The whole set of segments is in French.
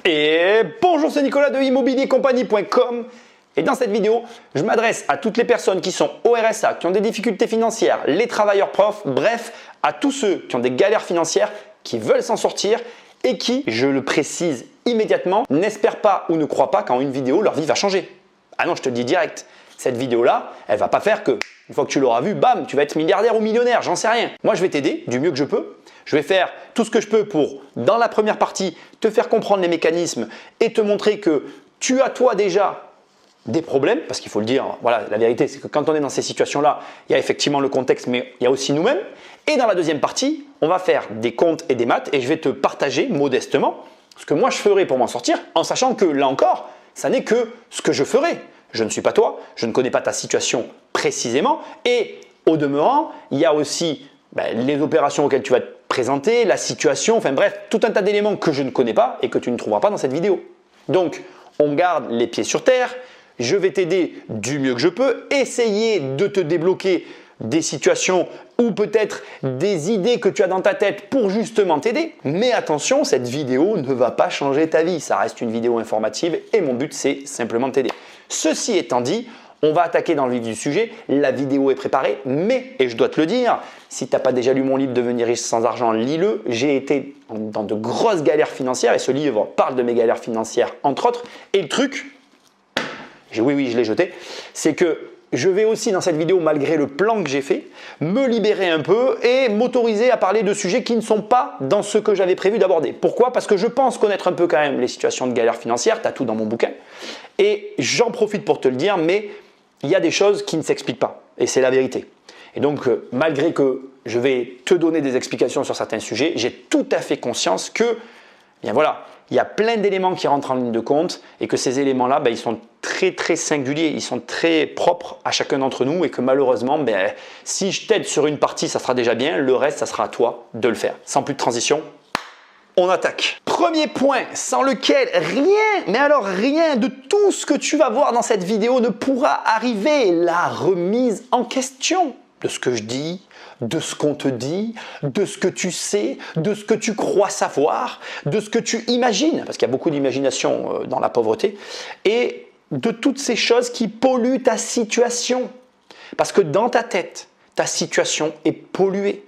Et bonjour, c'est Nicolas de immobiliercompagnie.com et dans cette vidéo, je m'adresse à toutes les personnes qui sont au RSA, qui ont des difficultés financières, les travailleurs profs, bref, à tous ceux qui ont des galères financières, qui veulent s'en sortir et qui, je le précise immédiatement, n'espèrent pas ou ne croient pas qu'en une vidéo, leur vie va changer. Ah non, je te le dis direct, cette vidéo-là, elle va pas faire que, une fois que tu l'auras vue, bam, tu vas être milliardaire ou millionnaire, j'en sais rien. Moi, je vais t'aider du mieux que je peux. Je vais faire tout ce que je peux pour, dans la première partie, te faire comprendre les mécanismes et te montrer que tu as toi déjà des problèmes, parce qu'il faut le dire, voilà, la vérité c'est que quand on est dans ces situations-là, il y a effectivement le contexte, mais il y a aussi nous-mêmes. Et dans la deuxième partie, on va faire des comptes et des maths et je vais te partager modestement ce que moi je ferai pour m'en sortir, en sachant que là encore, ça n'est que ce que je ferai. Je ne suis pas toi, je ne connais pas ta situation précisément et au demeurant, il y a aussi les opérations auxquelles tu vas te présenter, la situation, enfin bref, tout un tas d'éléments que je ne connais pas et que tu ne trouveras pas dans cette vidéo. Donc, on garde les pieds sur terre, je vais t'aider du mieux que je peux, essayer de te débloquer des situations ou peut-être des idées que tu as dans ta tête pour justement t'aider. Mais attention, cette vidéo ne va pas changer ta vie, ça reste une vidéo informative et mon but c'est simplement de t'aider. Ceci étant dit, on va attaquer dans le vif du sujet, la vidéo est préparée, mais, et je dois te le dire, si tu n'as pas déjà lu mon livre Devenir riche sans argent, lis-le. J'ai été dans de grosses galères financières et ce livre parle de mes galères financières entre autres. Et le truc, oui, je l'ai jeté, c'est que je vais aussi dans cette vidéo, malgré le plan que j'ai fait, me libérer un peu et m'autoriser à parler de sujets qui ne sont pas dans ce que j'avais prévu d'aborder. Pourquoi? Parce que je pense connaître un peu quand même les situations de galère financière, tu as tout dans mon bouquin. Et j'en profite pour te le dire, mais il y a des choses qui ne s'expliquent pas et c'est la vérité. Et donc, malgré que je vais te donner des explications sur certains sujets, j'ai tout à fait conscience que, bien voilà, il y a plein d'éléments qui rentrent en ligne de compte et que ces éléments-là, ils sont très singuliers, ils sont très propres à chacun d'entre nous et que malheureusement, si je t'aide sur une partie, ça sera déjà bien, le reste, ça sera à toi de le faire. Sans plus de transition, on attaque. Premier point sans lequel rien, mais alors rien de tout ce que tu vas voir dans cette vidéo ne pourra arriver, la remise en question de ce que je dis, de ce qu'on te dit, de ce que tu sais, de ce que tu crois savoir, de ce que tu imagines, parce qu'il y a beaucoup d'imagination dans la pauvreté, et de toutes ces choses qui polluent ta situation. Parce que dans ta tête, ta situation est polluée.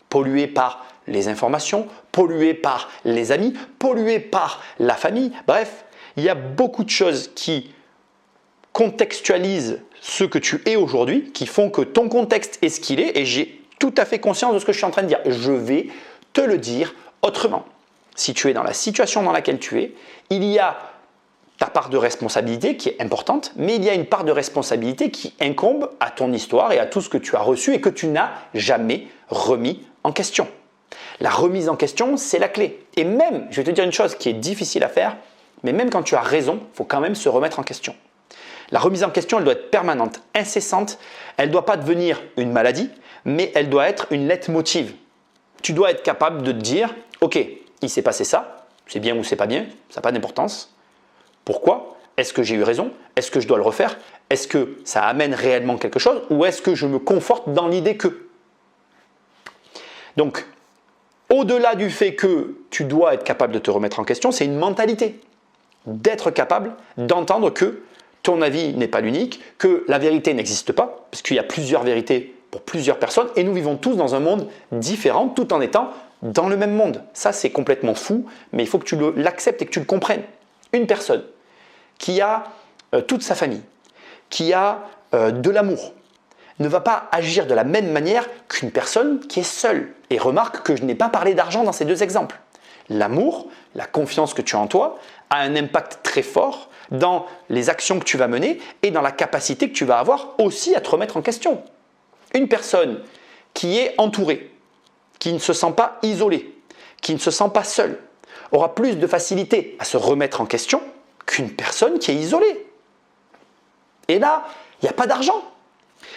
Polluée par les informations, polluée par les amis, polluée par la famille. Bref, il y a beaucoup de choses qui contextualisent ce que tu es aujourd'hui, qui font que ton contexte est ce qu'il est et j'ai tout à fait conscience de ce que je suis en train de dire. Je vais te le dire autrement. Si tu es dans la situation dans laquelle tu es, il y a ta part de responsabilité qui est importante, mais il y a une part de responsabilité qui incombe à ton histoire et à tout ce que tu as reçu et que tu n'as jamais remis en question. La remise en question, c'est la clé. Et même, je vais te dire une chose qui est difficile à faire, mais même quand tu as raison, il faut quand même se remettre en question. La remise en question, elle doit être permanente, incessante. Elle ne doit pas devenir une maladie, mais elle doit être une leitmotiv. Tu dois être capable de te dire, ok, il s'est passé ça, c'est bien ou c'est pas bien, ça n'a pas d'importance. Pourquoi? Est-ce que j'ai eu raison? Est-ce que je dois le refaire? Est-ce que ça amène réellement quelque chose? Ou est-ce que je me conforte dans l'idée que? Donc, au-delà du fait que tu dois être capable de te remettre en question, c'est une mentalité. D'être capable d'entendre que ton avis n'est pas l'unique, que la vérité n'existe pas, parce qu'il y a plusieurs vérités pour plusieurs personnes et nous vivons tous dans un monde différent tout en étant dans le même monde. Ça, c'est complètement fou, mais il faut que tu l'acceptes et que tu le comprennes. Une personne qui a toute sa famille, qui a de l'amour, ne va pas agir de la même manière qu'une personne qui est seule. Et remarque que je n'ai pas parlé d'argent dans ces deux exemples. L'amour, la confiance que tu as en toi, a un impact très fort dans les actions que tu vas mener et dans la capacité que tu vas avoir aussi à te remettre en question. Une personne qui est entourée, qui ne se sent pas isolée, qui ne se sent pas seule, aura plus de facilité à se remettre en question qu'une personne qui est isolée. Et là, il n'y a pas d'argent.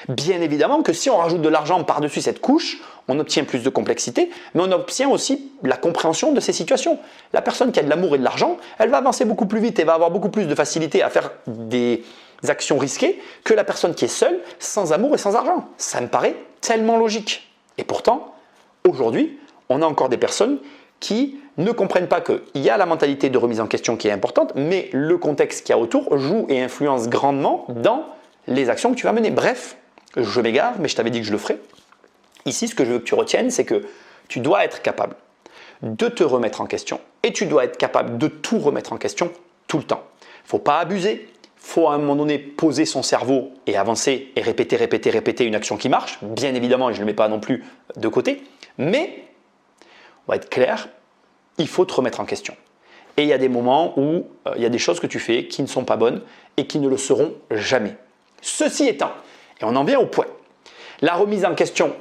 Bien évidemment que si on rajoute de l'argent par-dessus cette couche, on obtient plus de complexité, mais on obtient aussi la compréhension de ces situations. La personne qui a de l'amour et de l'argent, elle va avancer beaucoup plus vite et va avoir beaucoup plus de facilité à faire des actions risquées que la personne qui est seule, sans amour et sans argent. Ça me paraît tellement logique. Et pourtant, aujourd'hui, on a encore des personnes qui ne comprennent pas qu'il y a la mentalité de remise en question qui est importante, mais le contexte qu'il y a autour joue et influence grandement dans les actions que tu vas mener. Bref, je m'égare, mais je t'avais dit que je le ferais. Ici, ce que je veux que tu retiennes, c'est que tu dois être capable de te remettre en question et tu dois être capable de tout remettre en question tout le temps. Il ne faut pas abuser, il faut à un moment donné poser son cerveau et avancer et répéter une action qui marche. Bien évidemment, je ne le mets pas non plus de côté, mais on va être clair, il faut te remettre en question. Et il y a des moments où il y a des choses que tu fais qui ne sont pas bonnes et qui ne le seront jamais. Ceci étant, et on en vient au point, la remise en question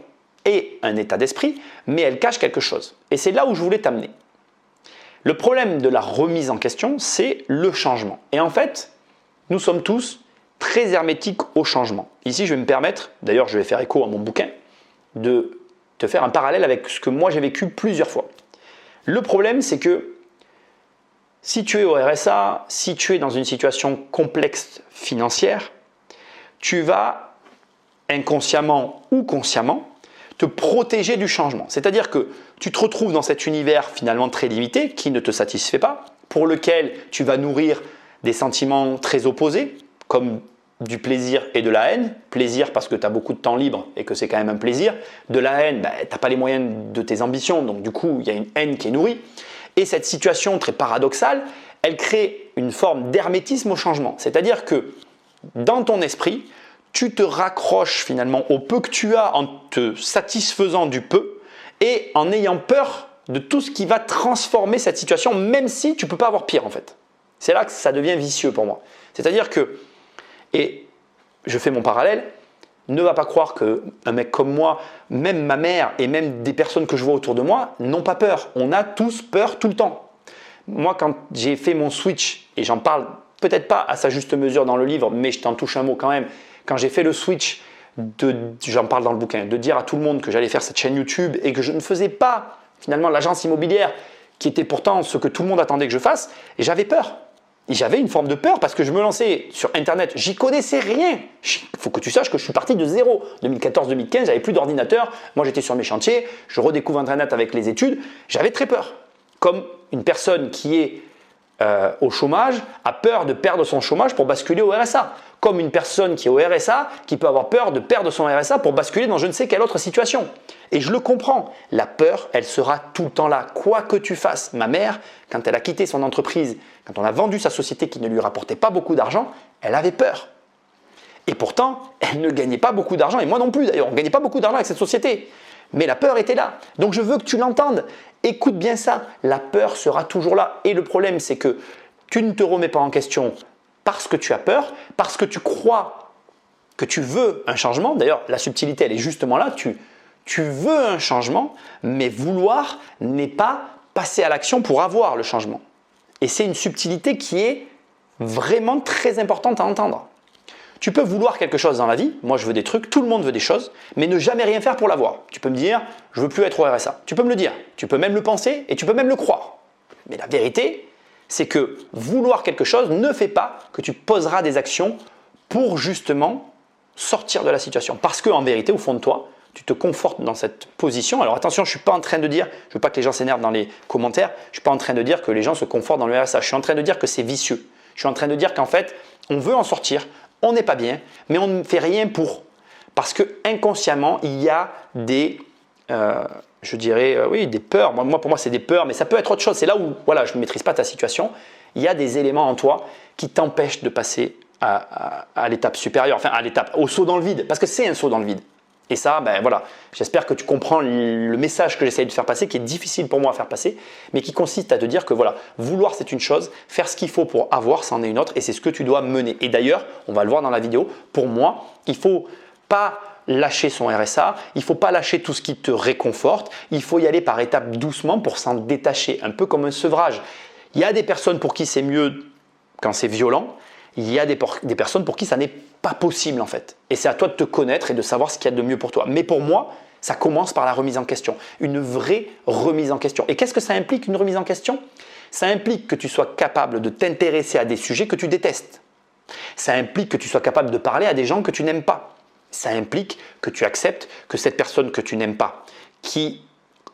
est un état d'esprit, mais elle cache quelque chose. Et c'est là où je voulais t'amener. Le problème de la remise en question, c'est le changement. Et en fait, nous sommes tous très hermétiques au changement. Ici, je vais me permettre, d'ailleurs je vais faire écho à mon bouquin, de te faire un parallèle avec ce que moi j'ai vécu plusieurs fois. Le problème, c'est que si tu es au RSA, si tu es dans une situation complexe financière, tu vas inconsciemment ou consciemment te protéger du changement. C'est-à-dire que tu te retrouves dans cet univers finalement très limité qui ne te satisfait pas, pour lequel tu vas nourrir des sentiments très opposés, comme du plaisir et de la haine. Plaisir parce que tu as beaucoup de temps libre et que c'est quand même un plaisir. De la haine, tu n'as pas les moyens de tes ambitions, donc du coup, il y a une haine qui est nourrie. Et cette situation très paradoxale, elle crée une forme d'hermétisme au changement. C'est-à-dire que dans ton esprit, tu te raccroches finalement au peu que tu as en te satisfaisant du peu et en ayant peur de tout ce qui va transformer cette situation, même si tu ne peux pas avoir pire en fait. C'est là que ça devient vicieux pour moi. C'est-à-dire que, et je fais mon parallèle, ne va pas croire qu'un mec comme moi, même ma mère et même des personnes que je vois autour de moi, n'ont pas peur. On a tous peur tout le temps. Moi, quand j'ai fait mon switch, et j'en parle peut-être pas à sa juste mesure dans le livre, mais je t'en touche un mot quand même, quand j'ai fait le switch, j'en parle dans le bouquin, de dire à tout le monde que j'allais faire cette chaîne YouTube et que je ne faisais pas finalement l'agence immobilière qui était pourtant ce que tout le monde attendait que je fasse, et j'avais peur. Et j'avais une forme de peur parce que je me lançais sur Internet, j'y connaissais rien. Il faut que tu saches que je suis parti de zéro. 2014-2015, j'avais plus d'ordinateur, moi j'étais sur mes chantiers, je redécouvre Internet avec les études, j'avais très peur. Comme une personne qui est au chômage a peur de perdre son chômage pour basculer au RSA. Comme une personne qui est au RSA qui peut avoir peur de perdre son RSA pour basculer dans je ne sais quelle autre situation. Et je le comprends, la peur, elle sera tout le temps là, quoi que tu fasses. Ma mère, quand elle a quitté son entreprise, quand on a vendu sa société qui ne lui rapportait pas beaucoup d'argent, elle avait peur. Et pourtant, elle ne gagnait pas beaucoup d'argent, et moi non plus d'ailleurs, on ne gagnait pas beaucoup d'argent avec cette société. Mais la peur était là. Donc je veux que tu l'entendes. Écoute bien ça, la peur sera toujours là. Et le problème, c'est que tu ne te remets pas en question parce que tu as peur, parce que tu crois que tu veux un changement. D'ailleurs, la subtilité, elle est justement là. Tu veux un changement, mais vouloir n'est pas passer à l'action pour avoir le changement. Et c'est une subtilité qui est vraiment très importante à entendre. Tu peux vouloir quelque chose dans la vie, moi je veux des trucs, tout le monde veut des choses, mais ne jamais rien faire pour l'avoir. Tu peux me dire, je veux plus être au RSA. Tu peux me le dire, tu peux même le penser et tu peux même le croire. Mais la vérité, c'est que vouloir quelque chose ne fait pas que tu poseras des actions pour justement sortir de la situation. Parce qu'en vérité, au fond de toi, tu te confortes dans cette position. Alors attention, je ne suis pas en train de dire, je ne veux pas que les gens s'énervent dans les commentaires, je ne suis pas en train de dire que les gens se confortent dans le RSA. Je suis en train de dire que c'est vicieux. Je suis en train de dire qu'en fait, on veut en sortir, on n'est pas bien, mais on ne fait rien pour. Parce que inconsciemment, il y a des, des peurs. Pour moi, c'est des peurs, mais ça peut être autre chose. C'est là où voilà, je ne maîtrise pas ta situation. Il y a des éléments en toi qui t'empêchent de passer à l'étape supérieure, enfin au saut dans le vide, parce que c'est un saut dans le vide. Et ça, j'espère que tu comprends le message que j'essaye de faire passer, qui est difficile pour moi à faire passer, mais qui consiste à te dire que voilà, vouloir c'est une chose, faire ce qu'il faut pour avoir, c'en est une autre, et c'est ce que tu dois mener. Et d'ailleurs, on va le voir dans la vidéo, pour moi, il ne faut pas lâcher son RSA, il ne faut pas lâcher tout ce qui te réconforte, il faut y aller par étapes doucement pour s'en détacher, un peu comme un sevrage. Il y a des personnes pour qui c'est mieux quand c'est violent, il y a des personnes pour qui ça n'est pas possible en fait. Et c'est à toi de te connaître et de savoir ce qu'il y a de mieux pour toi. Mais pour moi, ça commence par la remise en question. Une vraie remise en question. Et qu'est-ce que ça implique une remise en question? Ça implique que tu sois capable de t'intéresser à des sujets que tu détestes. Ça implique que tu sois capable de parler à des gens que tu n'aimes pas. Ça implique que tu acceptes que cette personne que tu n'aimes pas, qui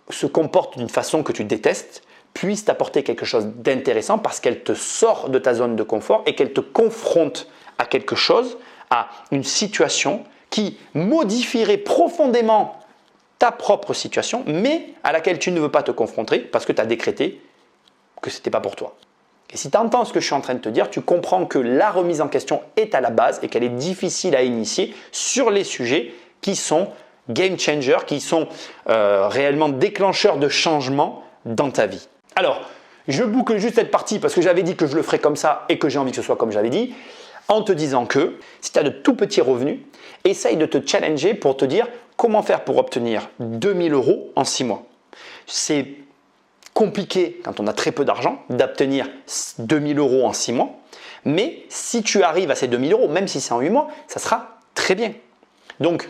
se comporte d'une façon que tu détestes, puisse t'apporter quelque chose d'intéressant parce qu'elle te sort de ta zone de confort et qu'elle te confronte à quelque chose, à une situation qui modifierait profondément ta propre situation, mais à laquelle tu ne veux pas te confronter parce que tu as décrété que ce n'était pas pour toi. Et si tu entends ce que je suis en train de te dire, tu comprends que la remise en question est à la base et qu'elle est difficile à initier sur les sujets qui sont game changers, qui sont réellement déclencheurs de changement dans ta vie. Alors, je boucle juste cette partie parce que j'avais dit que je le ferais comme ça et que j'ai envie que ce soit comme j'avais dit, en te disant que si tu as de tout petits revenus, essaye de te challenger pour te dire comment faire pour obtenir 2000 € en 6 mois. C'est compliqué quand on a très peu d'argent d'obtenir 2000 € en 6 mois, mais si tu arrives à ces 2000 €, même si c'est en 8 mois, ça sera très bien. Donc,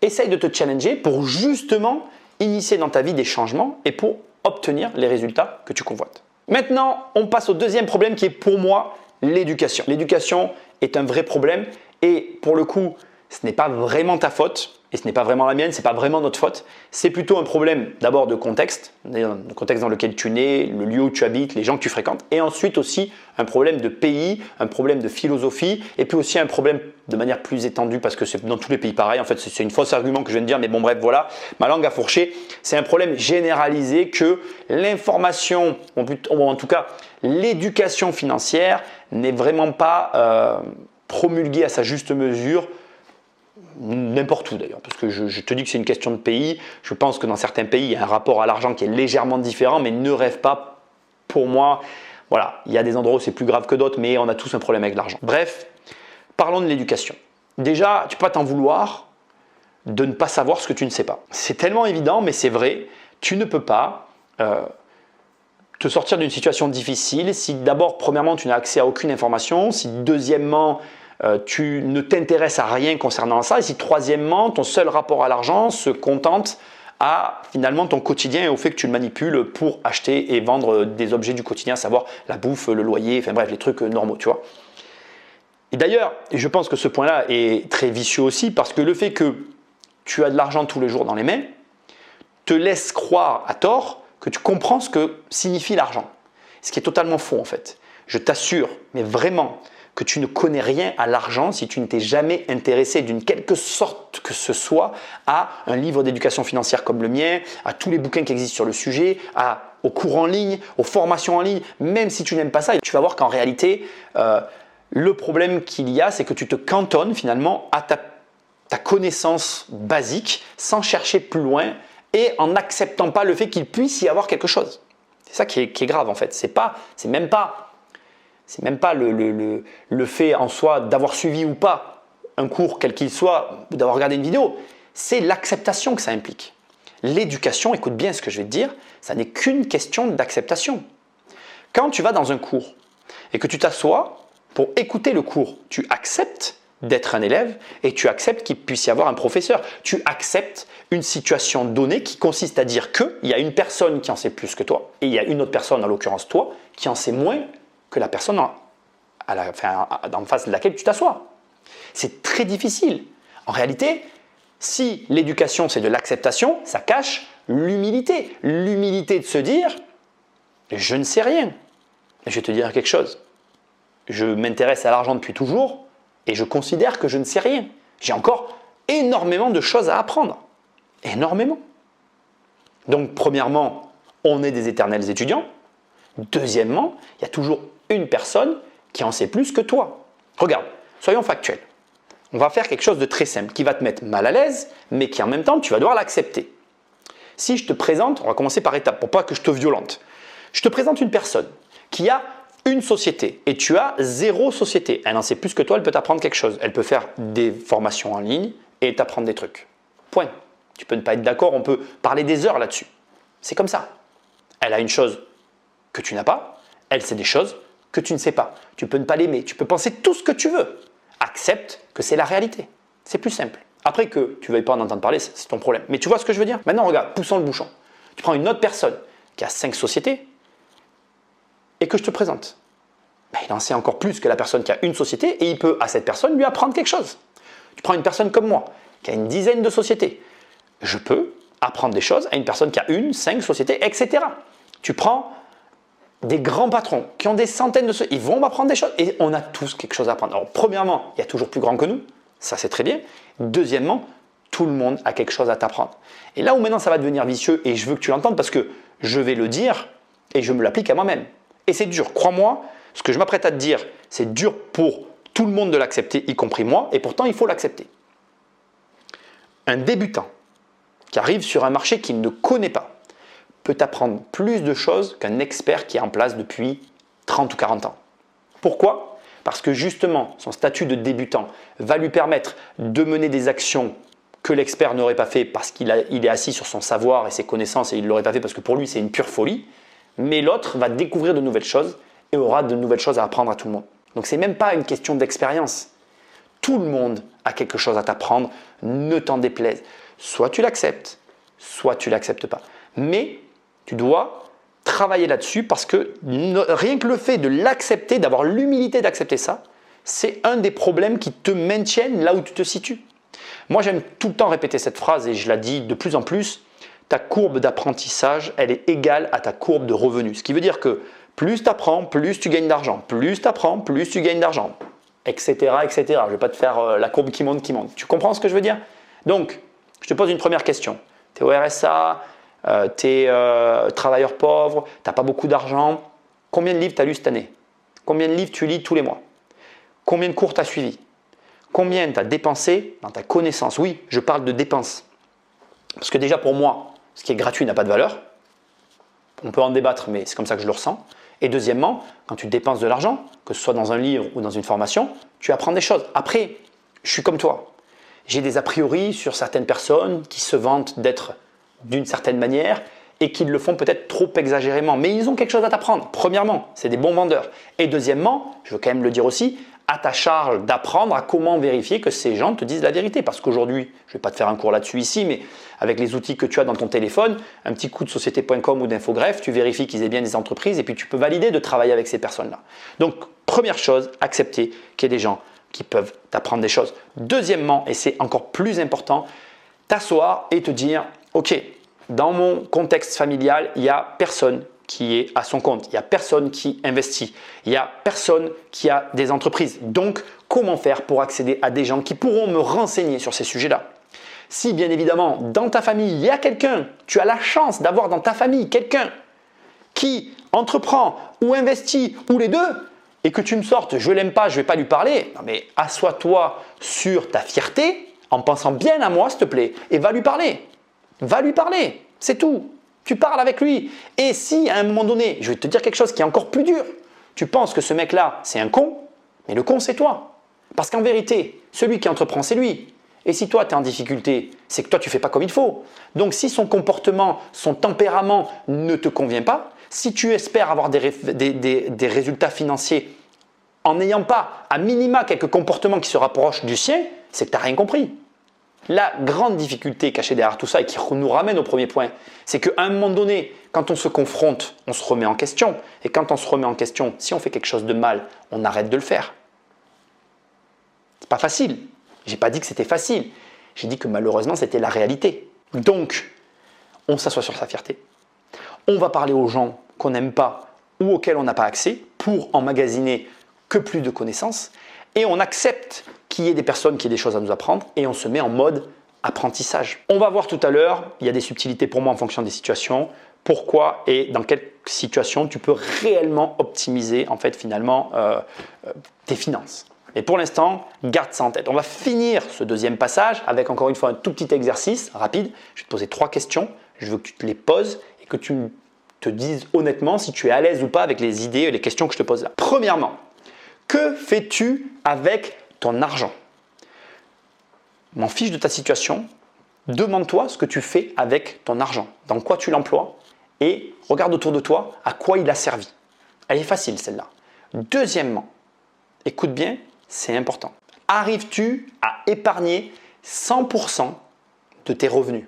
essaye de te challenger pour justement initier dans ta vie des changements et pour obtenir les résultats que tu convoites. Maintenant, on passe au deuxième problème qui est pour moi l'éducation. L'éducation est un vrai problème et pour le coup, ce n'est pas vraiment ta faute et ce n'est pas vraiment la mienne, ce n'est pas vraiment notre faute. C'est plutôt un problème d'abord de contexte, le contexte dans lequel tu nais, le lieu où tu habites, les gens que tu fréquentes et ensuite aussi un problème de pays, un problème de philosophie et puis aussi un problème de manière plus étendue parce que c'est dans tous les pays pareil. En fait, c'est une fausse argument que je viens de dire, mais bon bref, voilà, ma langue a fourché. C'est un problème généralisé que l'information, ou en tout cas l'éducation financière n'est vraiment pas promulguée à sa juste mesure n'importe où d'ailleurs, parce que je te dis que c'est une question de pays. Je pense que dans certains pays, il y a un rapport à l'argent qui est légèrement différent, mais ne rêve pas. Pour moi, voilà, il y a des endroits où c'est plus grave que d'autres, mais on a tous un problème avec l'argent. Bref, parlons de l'éducation. Déjà, tu peux pas t'en vouloir de ne pas savoir ce que tu ne sais pas. C'est tellement évident, mais c'est vrai. Tu ne peux pas te sortir d'une situation difficile si d'abord, premièrement, tu n'as accès à aucune information, si deuxièmement, tu ne t'intéresses à rien concernant ça, et si troisièmement, ton seul rapport à l'argent se contente à finalement ton quotidien et au fait que tu le manipules pour acheter et vendre des objets du quotidien, à savoir la bouffe, le loyer, enfin bref, les trucs normaux, tu vois. Et d'ailleurs, je pense que ce point-là est très vicieux aussi parce que le fait que tu as de l'argent tous les jours dans les mains te laisse croire à tort que tu comprends ce que signifie l'argent. Ce qui est totalement faux en fait. Je t'assure, mais vraiment, que tu ne connais rien à l'argent si tu ne t'es jamais intéressé d'une quelque sorte que ce soit à un livre d'éducation financière comme le mien, à tous les bouquins qui existent sur le sujet, aux cours en ligne, aux formations en ligne. Même si tu n'aimes pas ça, tu vas voir qu'en réalité, le problème qu'il y a, c'est que tu te cantonnes finalement à ta connaissance basique sans chercher plus loin et en n'acceptant pas le fait qu'il puisse y avoir quelque chose. C'est ça qui est grave en fait. C'est même pas le fait en soi d'avoir suivi ou pas un cours quel qu'il soit ou d'avoir regardé une vidéo. C'est l'acceptation que ça implique. L'éducation, écoute bien ce que je vais te dire, ça n'est qu'une question d'acceptation. Quand tu vas dans un cours et que tu t'assois pour écouter le cours, tu acceptes d'être un élève et tu acceptes qu'il puisse y avoir un professeur. Tu acceptes une situation donnée qui consiste à dire qu'il y a une personne qui en sait plus que toi et il y a une autre personne, en l'occurrence toi, qui en sait moins que la personne en face de laquelle tu t'assois. C'est très difficile. En réalité, si l'éducation c'est de l'acceptation, ça cache l'humilité. L'humilité de se dire « je ne sais rien ». Je vais te dire quelque chose. Je m'intéresse à l'argent depuis toujours et je considère que je ne sais rien. J'ai encore énormément de choses à apprendre. Énormément. Donc premièrement, on est des éternels étudiants. Deuxièmement, il y a toujours une personne qui en sait plus que toi. Regarde, soyons factuels. On va faire quelque chose de très simple qui va te mettre mal à l'aise, mais qui en même temps, tu vas devoir l'accepter. Si je te présente, on va commencer par étapes pour pas que je te violente. Je te présente une personne qui a une société et tu as 0 société. Elle en sait plus que toi, elle peut t'apprendre quelque chose. Elle peut faire des formations en ligne et t'apprendre des trucs. Point. Tu peux ne pas être d'accord, on peut parler des heures là-dessus. C'est comme ça. Elle a une chose que tu n'as pas, elle sait des choses que tu ne sais pas. Tu peux ne pas l'aimer, tu peux penser tout ce que tu veux. Accepte que c'est la réalité. C'est plus simple. Après que tu ne veuilles pas en entendre parler, c'est ton problème. Mais tu vois ce que je veux dire? Maintenant, regarde, poussons le bouchon. Tu prends une autre personne qui a 5 sociétés et que je te présente. Ben, il en sait encore plus que la personne qui a une société et il peut à cette personne lui apprendre quelque chose. Tu prends une personne comme moi qui a une dizaine de sociétés. Je peux apprendre des choses à une personne qui a 1, 5 sociétés, etc. Tu prends des grands patrons qui ont des centaines de ceux, ils vont m'apprendre des choses et on a tous quelque chose à apprendre. Alors premièrement, il y a toujours plus grand que nous, ça c'est très bien. Deuxièmement, tout le monde a quelque chose à t'apprendre. Et là où maintenant ça va devenir vicieux et je veux que tu l'entendes parce que je vais le dire et je me l'applique à moi-même. Et c'est dur, crois-moi, ce que je m'apprête à te dire, c'est dur pour tout le monde de l'accepter, y compris moi, et pourtant il faut l'accepter. Un débutant qui arrive sur un marché qu'il ne connaît pas peut apprendre plus de choses qu'un expert qui est en place depuis 30 ou 40 ans. Pourquoi ? Parce que justement, son statut de débutant va lui permettre de mener des actions que l'expert n'aurait pas fait parce qu'il est assis sur son savoir et ses connaissances et il ne l'aurait pas fait parce que pour lui c'est une pure folie. Mais l'autre va découvrir de nouvelles choses et aura de nouvelles choses à apprendre à tout le monde. Donc ce n'est même pas une question d'expérience. Tout le monde a quelque chose à t'apprendre, ne t'en déplaise. Soit tu l'acceptes, soit tu ne l'acceptes pas. Mais tu dois travailler là-dessus parce que rien que le fait de l'accepter, d'avoir l'humilité d'accepter ça, c'est un des problèmes qui te maintiennent là où tu te situes. Moi, j'aime tout le temps répéter cette phrase et je la dis de plus en plus. Ta courbe d'apprentissage, elle est égale à ta courbe de revenus. Ce qui veut dire que plus tu apprends, plus tu gagnes d'argent. Plus tu apprends, plus tu gagnes d'argent. Etc., etc. Je ne vais pas te faire la courbe qui monte, qui monte. Tu comprends ce que je veux dire? Donc, je te pose une première question. Tu es au RSA, tu es travailleur pauvre, tu n'as pas beaucoup d'argent. Combien de livres tu as lu cette année? Combien de livres tu lis tous les mois? Combien de cours tu as suivis? Combien tu as dépensé dans ta connaissance? Oui, je parle de dépenses. Parce que déjà pour moi, ce qui est gratuit n'a pas de valeur. On peut en débattre, mais c'est comme ça que je le ressens. Et deuxièmement, quand tu dépenses de l'argent, que ce soit dans un livre ou dans une formation, tu apprends des choses. Après, je suis comme toi. J'ai des a priori sur certaines personnes qui se vantent d'être d'une certaine manière et qui le font peut-être trop exagérément. Mais ils ont quelque chose à t'apprendre. Premièrement, c'est des bons vendeurs. Et deuxièmement, je veux quand même le dire aussi, à ta charge d'apprendre à comment vérifier que ces gens te disent la vérité. Parce qu'aujourd'hui, je ne vais pas te faire un cours là-dessus ici, mais avec les outils que tu as dans ton téléphone, un petit coup de société.com ou d'Infogreffe, tu vérifies qu'ils aient bien des entreprises et puis tu peux valider de travailler avec ces personnes-là. Donc, première chose, accepter qu'il y ait des gens qui peuvent t'apprendre des choses. Deuxièmement, et c'est encore plus important, t'asseoir et te dire, ok, dans mon contexte familial, il n'y a personne qui est à son compte, il n'y a personne qui investit, il n'y a personne qui a des entreprises. Donc, comment faire pour accéder à des gens qui pourront me renseigner sur ces sujets-là? Si bien évidemment, dans ta famille, il y a quelqu'un, tu as la chance d'avoir dans ta famille quelqu'un qui entreprend ou investit ou les deux, et que tu me sortes, je ne l'aime pas, je ne vais pas lui parler, non mais assois-toi sur ta fierté en pensant bien à moi, s'il te plaît, et va lui parler. Va lui parler, c'est tout. Tu parles avec lui. Et si à un moment donné, je vais te dire quelque chose qui est encore plus dur, tu penses que ce mec-là, c'est un con, mais le con, c'est toi. Parce qu'en vérité, celui qui entreprend, c'est lui. Et si toi, tu es en difficulté, c'est que toi, tu ne fais pas comme il faut. Donc, si son comportement, son tempérament ne te convient pas, si tu espères avoir des résultats financiers en n'ayant pas, à minima, quelques comportements qui se rapprochent du sien, c'est que tu n'as rien compris. La grande difficulté cachée derrière tout ça et qui nous ramène au premier point, c'est qu'à un moment donné, quand on se confronte, on se remet en question. Et quand on se remet en question, si on fait quelque chose de mal, on arrête de le faire. C'est pas facile. J'ai pas dit que c'était facile. J'ai dit que malheureusement, c'était la réalité. Donc, on s'assoit sur sa fierté. On va parler aux gens qu'on n'aime pas ou auxquels on n'a pas accès pour emmagasiner que plus de connaissances. Et on accepte qu'il y ait des personnes qui aient des choses à nous apprendre et on se met en mode apprentissage. On va voir tout à l'heure, il y a des subtilités pour moi en fonction des situations, pourquoi et dans quelle situation tu peux réellement optimiser en fait finalement tes finances. Et pour l'instant, garde ça en tête. On va finir ce deuxième passage avec encore une fois un tout petit exercice rapide. Je vais te poser 3 questions, je veux que tu te les poses et que tu te dises honnêtement si tu es à l'aise ou pas avec les idées et les questions que je te pose là. Premièrement, que fais-tu avec ton argent? M'en fiche de ta situation, demande-toi ce que tu fais avec ton argent, dans quoi tu l'emploies et regarde autour de toi à quoi il a servi. Elle est facile celle-là. Deuxièmement, écoute bien, c'est important. Arrives-tu à épargner 100% de tes revenus?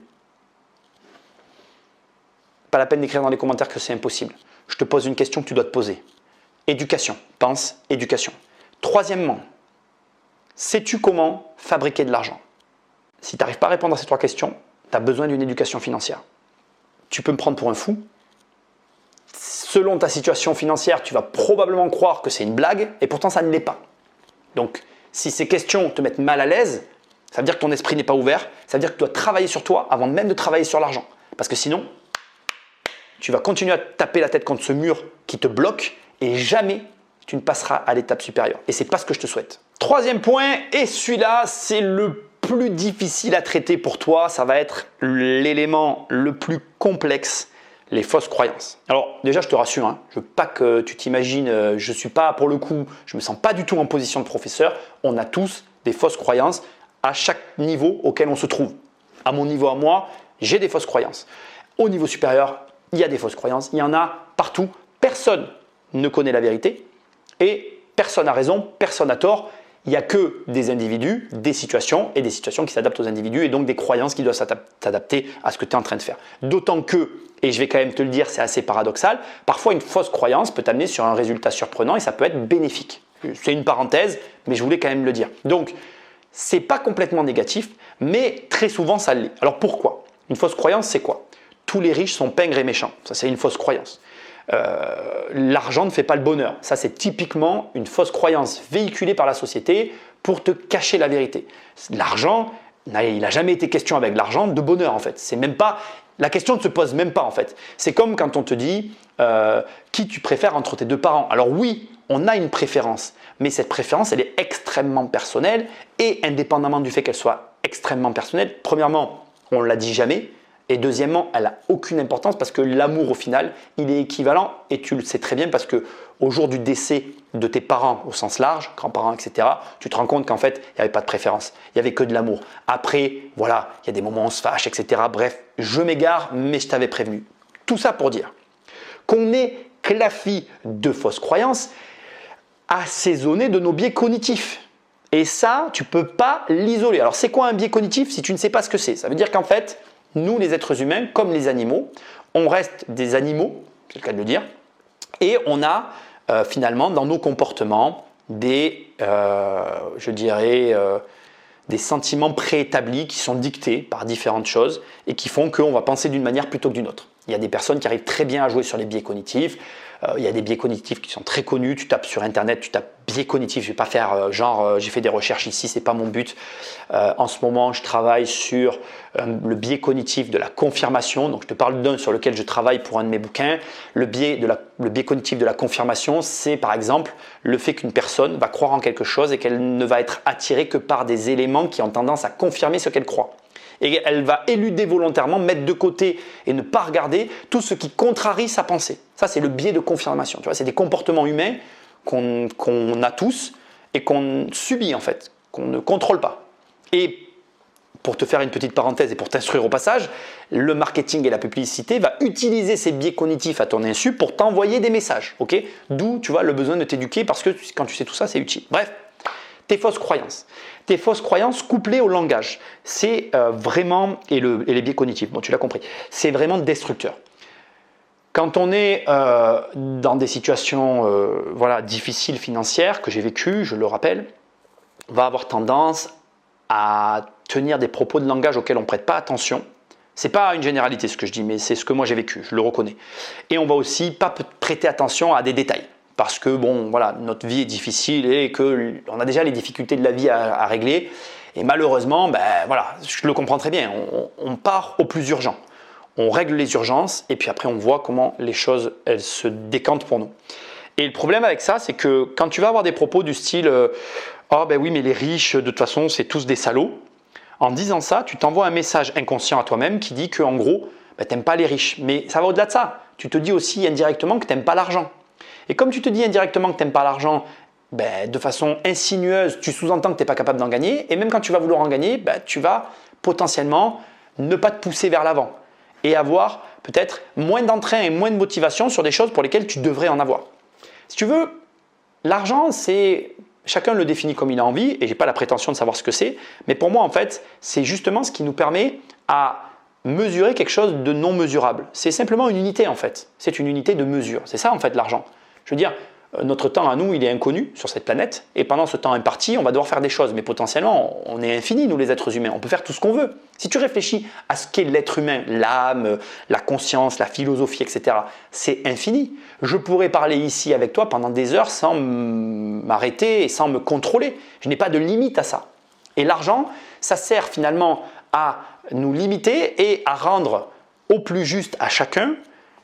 Pas la peine d'écrire dans les commentaires que c'est impossible. Je te pose une question que tu dois te poser. Éducation, pense éducation. Troisièmement, sais-tu comment fabriquer de l'argent? Si tu n'arrives pas à répondre à ces 3 questions, tu as besoin d'une éducation financière. Tu peux me prendre pour un fou. selon ta situation financière, tu vas probablement croire que c'est une blague et pourtant ça ne l'est pas. Donc, si ces questions te mettent mal à l'aise, ça veut dire que ton esprit n'est pas ouvert, ça veut dire que tu dois travailler sur toi avant même de travailler sur l'argent. Parce que sinon, tu vas continuer à taper la tête contre ce mur qui te bloque et jamais tu ne passeras à l'étape supérieure. Et ce n'est pas ce que je te souhaite. Troisième point, et celui-là, c'est le plus difficile à traiter pour toi, ça va être l'élément le plus complexe, les fausses croyances. Alors déjà, je te rassure, je ne veux pas que tu t'imagines, je ne suis pas pour le coup, je ne me sens pas du tout en position de professeur. On a tous des fausses croyances à chaque niveau auquel on se trouve. À mon niveau à moi, j'ai des fausses croyances. Au niveau supérieur, il y a des fausses croyances, il y en a partout. Personne ne connaît la vérité et personne n'a raison, personne n'a tort. Il n'y a que des individus, des situations et des situations qui s'adaptent aux individus et donc des croyances qui doivent s'adapter à ce que tu es en train de faire. D'autant que, et je vais quand même te le dire, c'est assez paradoxal, parfois une fausse croyance peut t'amener sur un résultat surprenant et ça peut être bénéfique. C'est une parenthèse, mais je voulais quand même le dire. Donc, ce n'est pas complètement négatif, mais très souvent ça l'est. Alors pourquoi? Une fausse croyance, c'est quoi? Tous les riches sont pingres et méchants. Ça, c'est une fausse croyance. L'argent ne fait pas le bonheur. Ça, c'est typiquement une fausse croyance véhiculée par la société pour te cacher la vérité. L'argent, il n'a jamais été question avec l'argent de bonheur en fait. C'est même pas, la question ne se pose même pas en fait. C'est comme quand on te dit qui tu préfères entre tes deux parents. Alors oui, on a une préférence, mais cette préférence, elle est extrêmement personnelle et indépendamment du fait qu'elle soit extrêmement personnelle, premièrement, on ne la dit jamais. Et deuxièmement, elle n'a aucune importance parce que l'amour au final, il est équivalent et tu le sais très bien parce qu'au jour du décès de tes parents au sens large, grands-parents, etc., tu te rends compte qu'en fait, il n'y avait pas de préférence, il n'y avait que de l'amour. Après, voilà, il y a des moments où on se fâche, etc. Bref, je m'égare, mais je t'avais prévenu. Tout ça pour dire qu'on est clafoué de fausses croyances assaisonnées de nos biais cognitifs. Et ça, tu ne peux pas l'isoler. Alors, c'est quoi un biais cognitif si tu ne sais pas ce que c'est? Ça veut dire qu'en fait, nous, les êtres humains, comme les animaux, on reste des animaux, c'est le cas de le dire, et on a finalement dans nos comportements des sentiments préétablis qui sont dictés par différentes choses et qui font qu'on va penser d'une manière plutôt que d'une autre. Il y a des personnes qui arrivent très bien à jouer sur les biais cognitifs. Il y a des biais cognitifs qui sont très connus. Tu tapes sur Internet, tu tapes biais cognitifs. Je ne vais pas faire j'ai fait des recherches ici, ce n'est pas mon but. En ce moment, je travaille sur le biais cognitif de la confirmation. Donc, je te parle d'un sur lequel je travaille pour un de mes bouquins. Le biais cognitif de la confirmation, c'est par exemple le fait qu'une personne va croire en quelque chose et qu'elle ne va être attirée que par des éléments qui ont tendance à confirmer ce qu'elle croit. Et elle va éluder volontairement, mettre de côté et ne pas regarder tout ce qui contrarie sa pensée. Ça, c'est le biais de confirmation. Tu vois, c'est des comportements humains qu'on a tous et qu'on subit en fait, qu'on ne contrôle pas. Et pour te faire une petite parenthèse et pour t'instruire au passage, le marketing et la publicité va utiliser ces biais cognitifs à ton insu pour t'envoyer des messages. Okay, d'où tu vois le besoin de t'éduquer parce que quand tu sais tout ça, c'est utile. Bref. Tes fausses croyances. Tes fausses croyances couplées au langage, c'est vraiment, et les biais cognitifs, bon tu l'as compris, c'est vraiment destructeur. Quand on est dans des situations difficiles financières que j'ai vécues, je le rappelle, on va avoir tendance à tenir des propos de langage auxquels on ne prête pas attention. Ce n'est pas une généralité ce que je dis, mais c'est ce que moi j'ai vécu, je le reconnais. Et on va aussi pas prêter attention à des détails. Parce que bon, voilà, notre vie est difficile et qu'on a déjà les difficultés de la vie à régler. Et malheureusement, voilà, je le comprends très bien, on part au plus urgent. On règle les urgences et puis après on voit comment les choses elles se décantent pour nous. Et le problème avec ça, c'est que quand tu vas avoir des propos du style « Ah ben oui, mais les riches, de toute façon, c'est tous des salauds », en disant ça, tu t'envoies un message inconscient à toi-même qui dit qu'en gros, tu n'aimes pas les riches. Mais ça va au-delà de ça. Tu te dis aussi indirectement que tu n'aimes pas l'argent. Et comme tu te dis indirectement que tu n'aimes pas l'argent, de façon insinueuse, tu sous-entends que tu n'es pas capable d'en gagner. Et même quand tu vas vouloir en gagner, tu vas potentiellement ne pas te pousser vers l'avant et avoir peut-être moins d'entrain et moins de motivation sur des choses pour lesquelles tu devrais en avoir. Si tu veux, l'argent, c'est chacun le définit comme il a envie et je n'ai pas la prétention de savoir ce que c'est. Mais pour moi, en fait, c'est justement ce qui nous permet à mesurer quelque chose de non mesurable. C'est simplement une unité en fait. C'est une unité de mesure. C'est ça en fait l'argent. Je veux dire, notre temps à nous, il est inconnu sur cette planète. Et pendant ce temps imparti, on va devoir faire des choses. Mais potentiellement, on est infini, nous les êtres humains. On peut faire tout ce qu'on veut. Si tu réfléchis à ce qu'est l'être humain, l'âme, la conscience, la philosophie, etc., c'est infini. Je pourrais parler ici avec toi pendant des heures sans m'arrêter et sans me contrôler. Je n'ai pas de limite à ça. Et l'argent, ça sert finalement à nous limiter et à rendre au plus juste à chacun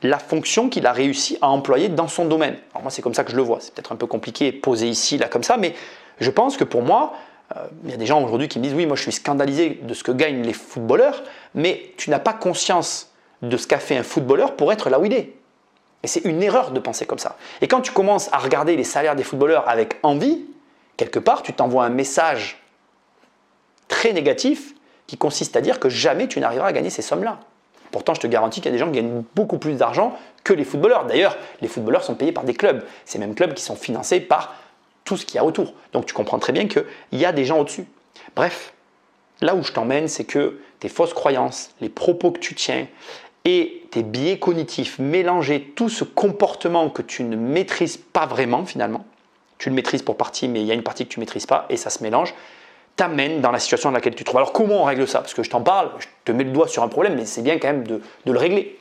la fonction qu'il a réussi à employer dans son domaine. Alors moi, c'est comme ça que je le vois. C'est peut-être un peu compliqué posé ici, là, comme ça, mais je pense que pour moi, il y a des gens aujourd'hui qui me disent « Oui, moi, je suis scandalisé de ce que gagnent les footballeurs, mais tu n'as pas conscience de ce qu'a fait un footballeur pour être là où il est. » Et c'est une erreur de penser comme ça. Et quand tu commences à regarder les salaires des footballeurs avec envie, quelque part, tu t'envoies un message très négatif qui consiste à dire que jamais tu n'arriveras à gagner ces sommes-là. Pourtant, je te garantis qu'il y a des gens qui gagnent beaucoup plus d'argent que les footballeurs. D'ailleurs, les footballeurs sont payés par des clubs. Ces mêmes clubs qui sont financés par tout ce qu'il y a autour. Donc, tu comprends très bien qu'il y a des gens au-dessus. Bref, là où je t'emmène, c'est que tes fausses croyances, les propos que tu tiens et tes biais cognitifs, mélanger tout ce comportement que tu ne maîtrises pas vraiment finalement, tu le maîtrises pour partie, mais il y a une partie que tu ne maîtrises pas et ça se mélange, t'amène dans la situation dans laquelle tu te trouves. Alors comment on règle ça? Parce que je t'en parle, je te mets le doigt sur un problème, mais c'est bien quand même de le régler.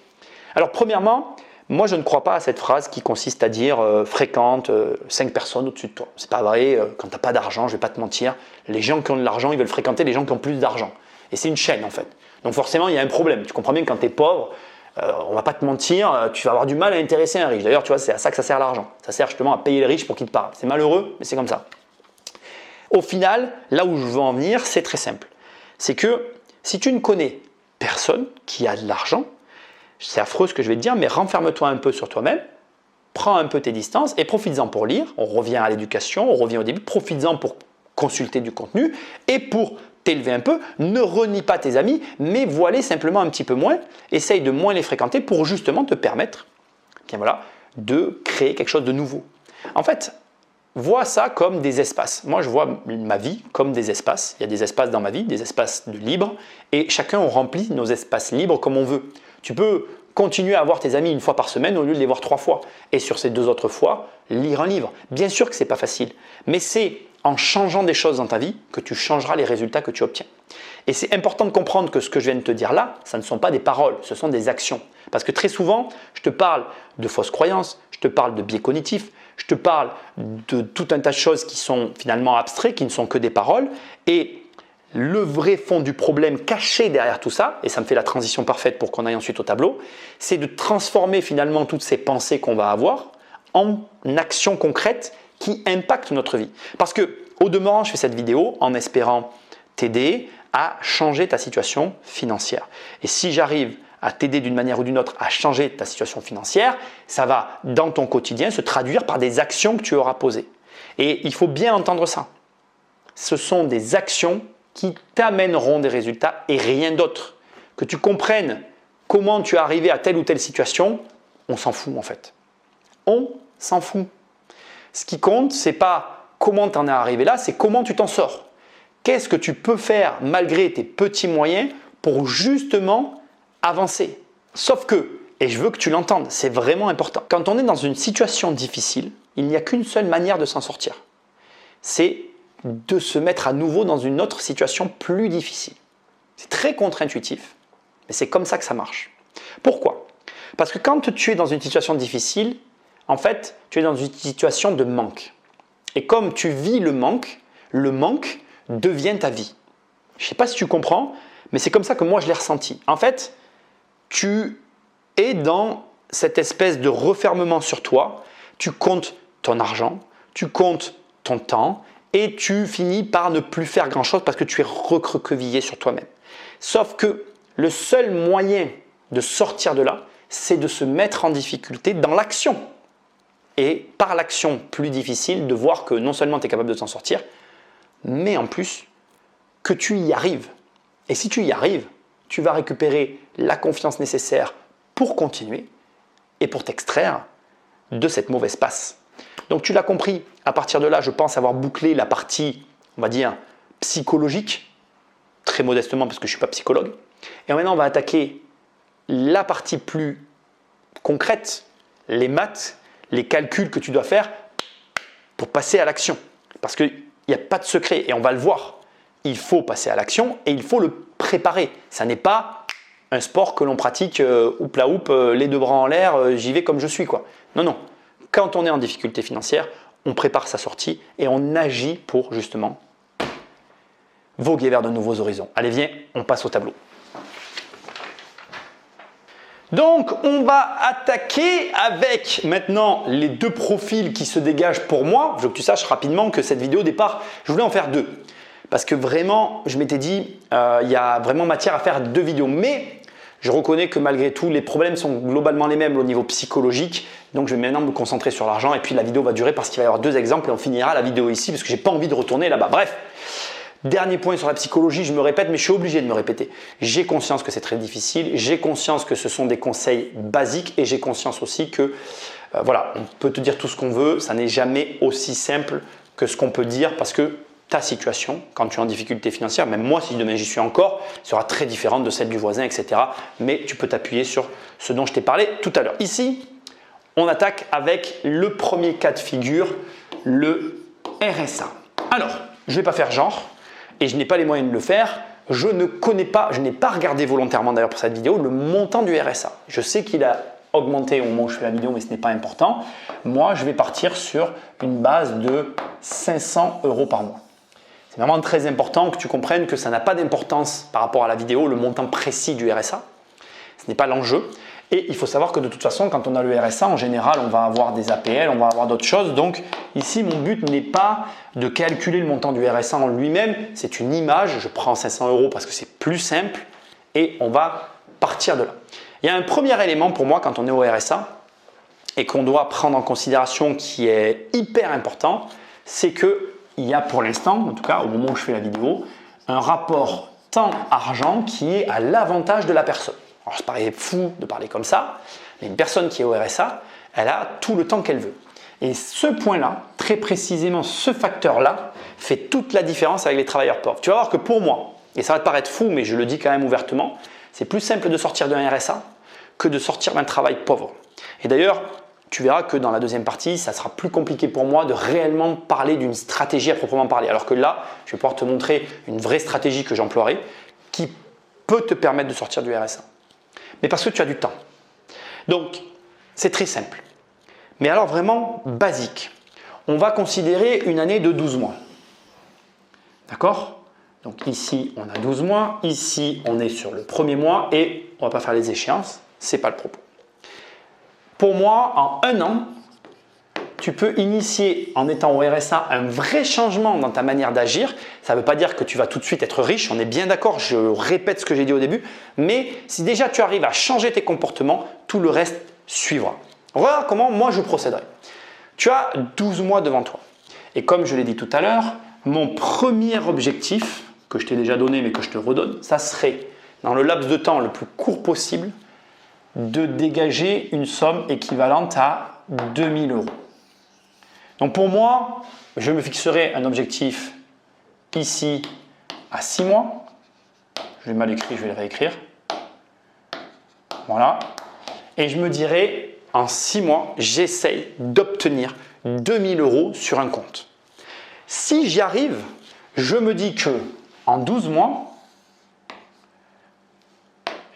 Alors premièrement, moi je ne crois pas à cette phrase qui consiste à dire fréquente 5 personnes au-dessus de toi. C'est pas vrai, quand tu n'as pas d'argent, je ne vais pas te mentir, les gens qui ont de l'argent, ils veulent fréquenter les gens qui ont plus d'argent. Et c'est une chaîne en fait. Donc forcément, il y a un problème. Tu comprends bien que quand tu es pauvre, on ne va pas te mentir, tu vas avoir du mal à intéresser un riche. D'ailleurs, tu vois, c'est à ça que ça sert l'argent. Ça sert justement à payer les riches pour qu'ils te parlent. C'est malheureux, mais c'est comme ça. Au final, là où je veux en venir, c'est très simple. C'est que si tu ne connais personne qui a de l'argent, c'est affreux ce que je vais te dire, mais renferme-toi un peu sur toi-même, prends un peu tes distances et profites-en pour lire. On revient à l'éducation, on revient au début, profites-en pour consulter du contenu et pour t'élever un peu. Ne renie pas tes amis, mais vois-les simplement un petit peu moins. Essaye de moins les fréquenter pour justement te permettre bien voilà, de créer quelque chose de nouveau. En fait, vois ça comme des espaces. Moi, je vois ma vie comme des espaces. Il y a des espaces dans ma vie, des espaces de libre, et chacun on remplit nos espaces libres comme on veut. Tu peux continuer à voir tes amis une fois par semaine au lieu de les voir 3 fois. Et sur ces 2 autres fois, lire un livre. Bien sûr que ce n'est pas facile, mais c'est en changeant des choses dans ta vie que tu changeras les résultats que tu obtiens. Et c'est important de comprendre que ce que je viens de te dire là, ça ne sont pas des paroles, ce sont des actions. Parce que très souvent, je te parle de fausses croyances, je te parle de biais cognitifs, je te parle de tout un tas de choses qui sont finalement abstraites, qui ne sont que des paroles. Et le vrai fond du problème caché derrière tout ça, et ça me fait la transition parfaite pour qu'on aille ensuite au tableau, c'est de transformer finalement toutes ces pensées qu'on va avoir en actions concrètes qui impactent notre vie. Parce que, au demeurant, je fais cette vidéo en espérant t'aider à changer ta situation financière. Et si j'arrive à t'aider d'une manière ou d'une autre à changer ta situation financière, ça va, dans ton quotidien, se traduire par des actions que tu auras posées. Et il faut bien entendre ça. Ce sont des actions qui t'amèneront des résultats et rien d'autre. Que tu comprennes comment tu es arrivé à telle ou telle situation, on s'en fout en fait. On s'en fout. Ce qui compte, ce n'est pas comment tu en es arrivé là, c'est comment tu t'en sors. Qu'est-ce que tu peux faire malgré tes petits moyens pour justement avancer? Sauf que, et je veux que tu l'entendes, c'est vraiment important. Quand on est dans une situation difficile, il n'y a qu'une seule manière de s'en sortir. C'est de se mettre à nouveau dans une autre situation plus difficile. C'est très contre-intuitif, mais c'est comme ça que ça marche. Pourquoi? Parce que quand tu es dans une situation difficile, en fait, tu es dans une situation de manque. Et comme tu vis le manque devient ta vie. Je ne sais pas si tu comprends, mais c'est comme ça que moi je l'ai ressenti. En fait, tu es dans cette espèce de refermement sur toi, tu comptes ton argent, tu comptes ton temps et tu finis par ne plus faire grand-chose parce que tu es recroquevillé sur toi-même. Sauf que le seul moyen de sortir de là, c'est de se mettre en difficulté dans l'action. Et par l'action plus difficile, de voir que non seulement tu es capable de t'en sortir, mais en plus que tu y arrives. Et si tu y arrives, tu vas récupérer la confiance nécessaire pour continuer et pour t'extraire de cette mauvaise passe. Donc tu l'as compris, à partir de là, je pense avoir bouclé la partie, on va dire, psychologique, très modestement parce que je ne suis pas psychologue. Et maintenant, on va attaquer la partie plus concrète, les maths, les calculs que tu dois faire pour passer à l'action. Parce qu'il n'y a pas de secret et on va le voir. Il faut passer à l'action et il faut le préparer. Ça n'est pas un sport que l'on pratique oup la oup, les deux bras en l'air, j'y vais comme je suis, quoi. Non, non. Quand on est en difficulté financière, on prépare sa sortie et on agit pour justement voguer vers de nouveaux horizons. Allez, viens, on passe au tableau. Donc, on va attaquer avec maintenant les deux profils qui se dégagent pour moi. Je veux que tu saches rapidement que cette vidéo au départ, je voulais en faire deux. Parce que vraiment, je m'étais dit, il y a vraiment matière à faire deux vidéos. Mais je reconnais que malgré tout, les problèmes sont globalement les mêmes au niveau psychologique. Donc, je vais maintenant me concentrer sur l'argent. Et puis, la vidéo va durer parce qu'il va y avoir deux exemples et on finira la vidéo ici parce que je n'ai pas envie de retourner là-bas. Bref. Dernier point sur la psychologie, je me répète, mais je suis obligé de me répéter. J'ai conscience que c'est très difficile, j'ai conscience que ce sont des conseils basiques et j'ai conscience aussi que, voilà, on peut te dire tout ce qu'on veut, ça n'est jamais aussi simple que ce qu'on peut dire parce que ta situation, quand tu es en difficulté financière, même moi, si demain j'y suis encore, sera très différente de celle du voisin, etc. Mais tu peux t'appuyer sur ce dont je t'ai parlé tout à l'heure. Ici, on attaque avec le premier cas de figure, le RSA. Alors, je ne vais pas faire genre. Et je n'ai pas les moyens de le faire, je ne connais pas, je n'ai pas regardé volontairement d'ailleurs pour cette vidéo, le montant du RSA. Je sais qu'il a augmenté au moment où je fais la vidéo, mais ce n'est pas important. Moi, je vais partir sur une base de 500 € par mois. C'est vraiment très important que tu comprennes que ça n'a pas d'importance par rapport à la vidéo, le montant précis du RSA. Ce n'est pas l'enjeu. Et il faut savoir que de toute façon, quand on a le RSA, en général, on va avoir des APL, on va avoir d'autres choses. Donc ici, mon but n'est pas de calculer le montant du RSA en lui-même. C'est une image. Je prends 500 € parce que c'est plus simple et on va partir de là. Il y a un premier élément pour moi quand on est au RSA et qu'on doit prendre en considération qui est hyper important, c'est qu'il y a pour l'instant, en tout cas au moment où je fais la vidéo, un rapport temps-argent qui est à l'avantage de la personne. Alors, ça paraît fou de parler comme ça, mais une personne qui est au RSA, elle a tout le temps qu'elle veut. Et ce point-là, très précisément, ce facteur-là, fait toute la différence avec les travailleurs pauvres. Tu vas voir que pour moi, et ça va te paraître fou, mais je le dis quand même ouvertement, c'est plus simple de sortir d'un RSA que de sortir d'un travail pauvre. Et d'ailleurs, tu verras que dans la deuxième partie, ça sera plus compliqué pour moi de réellement parler d'une stratégie à proprement parler. Alors que là, je vais pouvoir te montrer une vraie stratégie que j'emploierai qui peut te permettre de sortir du RSA. Mais parce que tu as du temps. Donc, c'est très simple. Mais alors vraiment basique. On va considérer une année de 12 mois. D'accord? Donc ici, on a 12 mois. Ici, on est sur le premier mois et on ne va pas faire les échéances. Ce n'est pas le propos. Pour moi, en un an, tu peux initier en étant au RSA un vrai changement dans ta manière d'agir. Ça ne veut pas dire que tu vas tout de suite être riche, on est bien d'accord, je répète ce que j'ai dit au début, mais si déjà tu arrives à changer tes comportements, tout le reste suivra. Regarde comment moi je procéderai. Tu as 12 mois devant toi et comme je l'ai dit tout à l'heure, mon premier objectif, que je t'ai déjà donné mais que je te redonne, ça serait dans le laps de temps le plus court possible de dégager une somme équivalente à 2000 €. Donc pour moi, je me fixerai un objectif ici à 6 mois. Je l'ai mal écrit, je vais le réécrire. Voilà. Et je me dirai, en 6 mois, j'essaye d'obtenir 2000 € sur un compte. Si j'y arrive, je me dis que en 12 mois,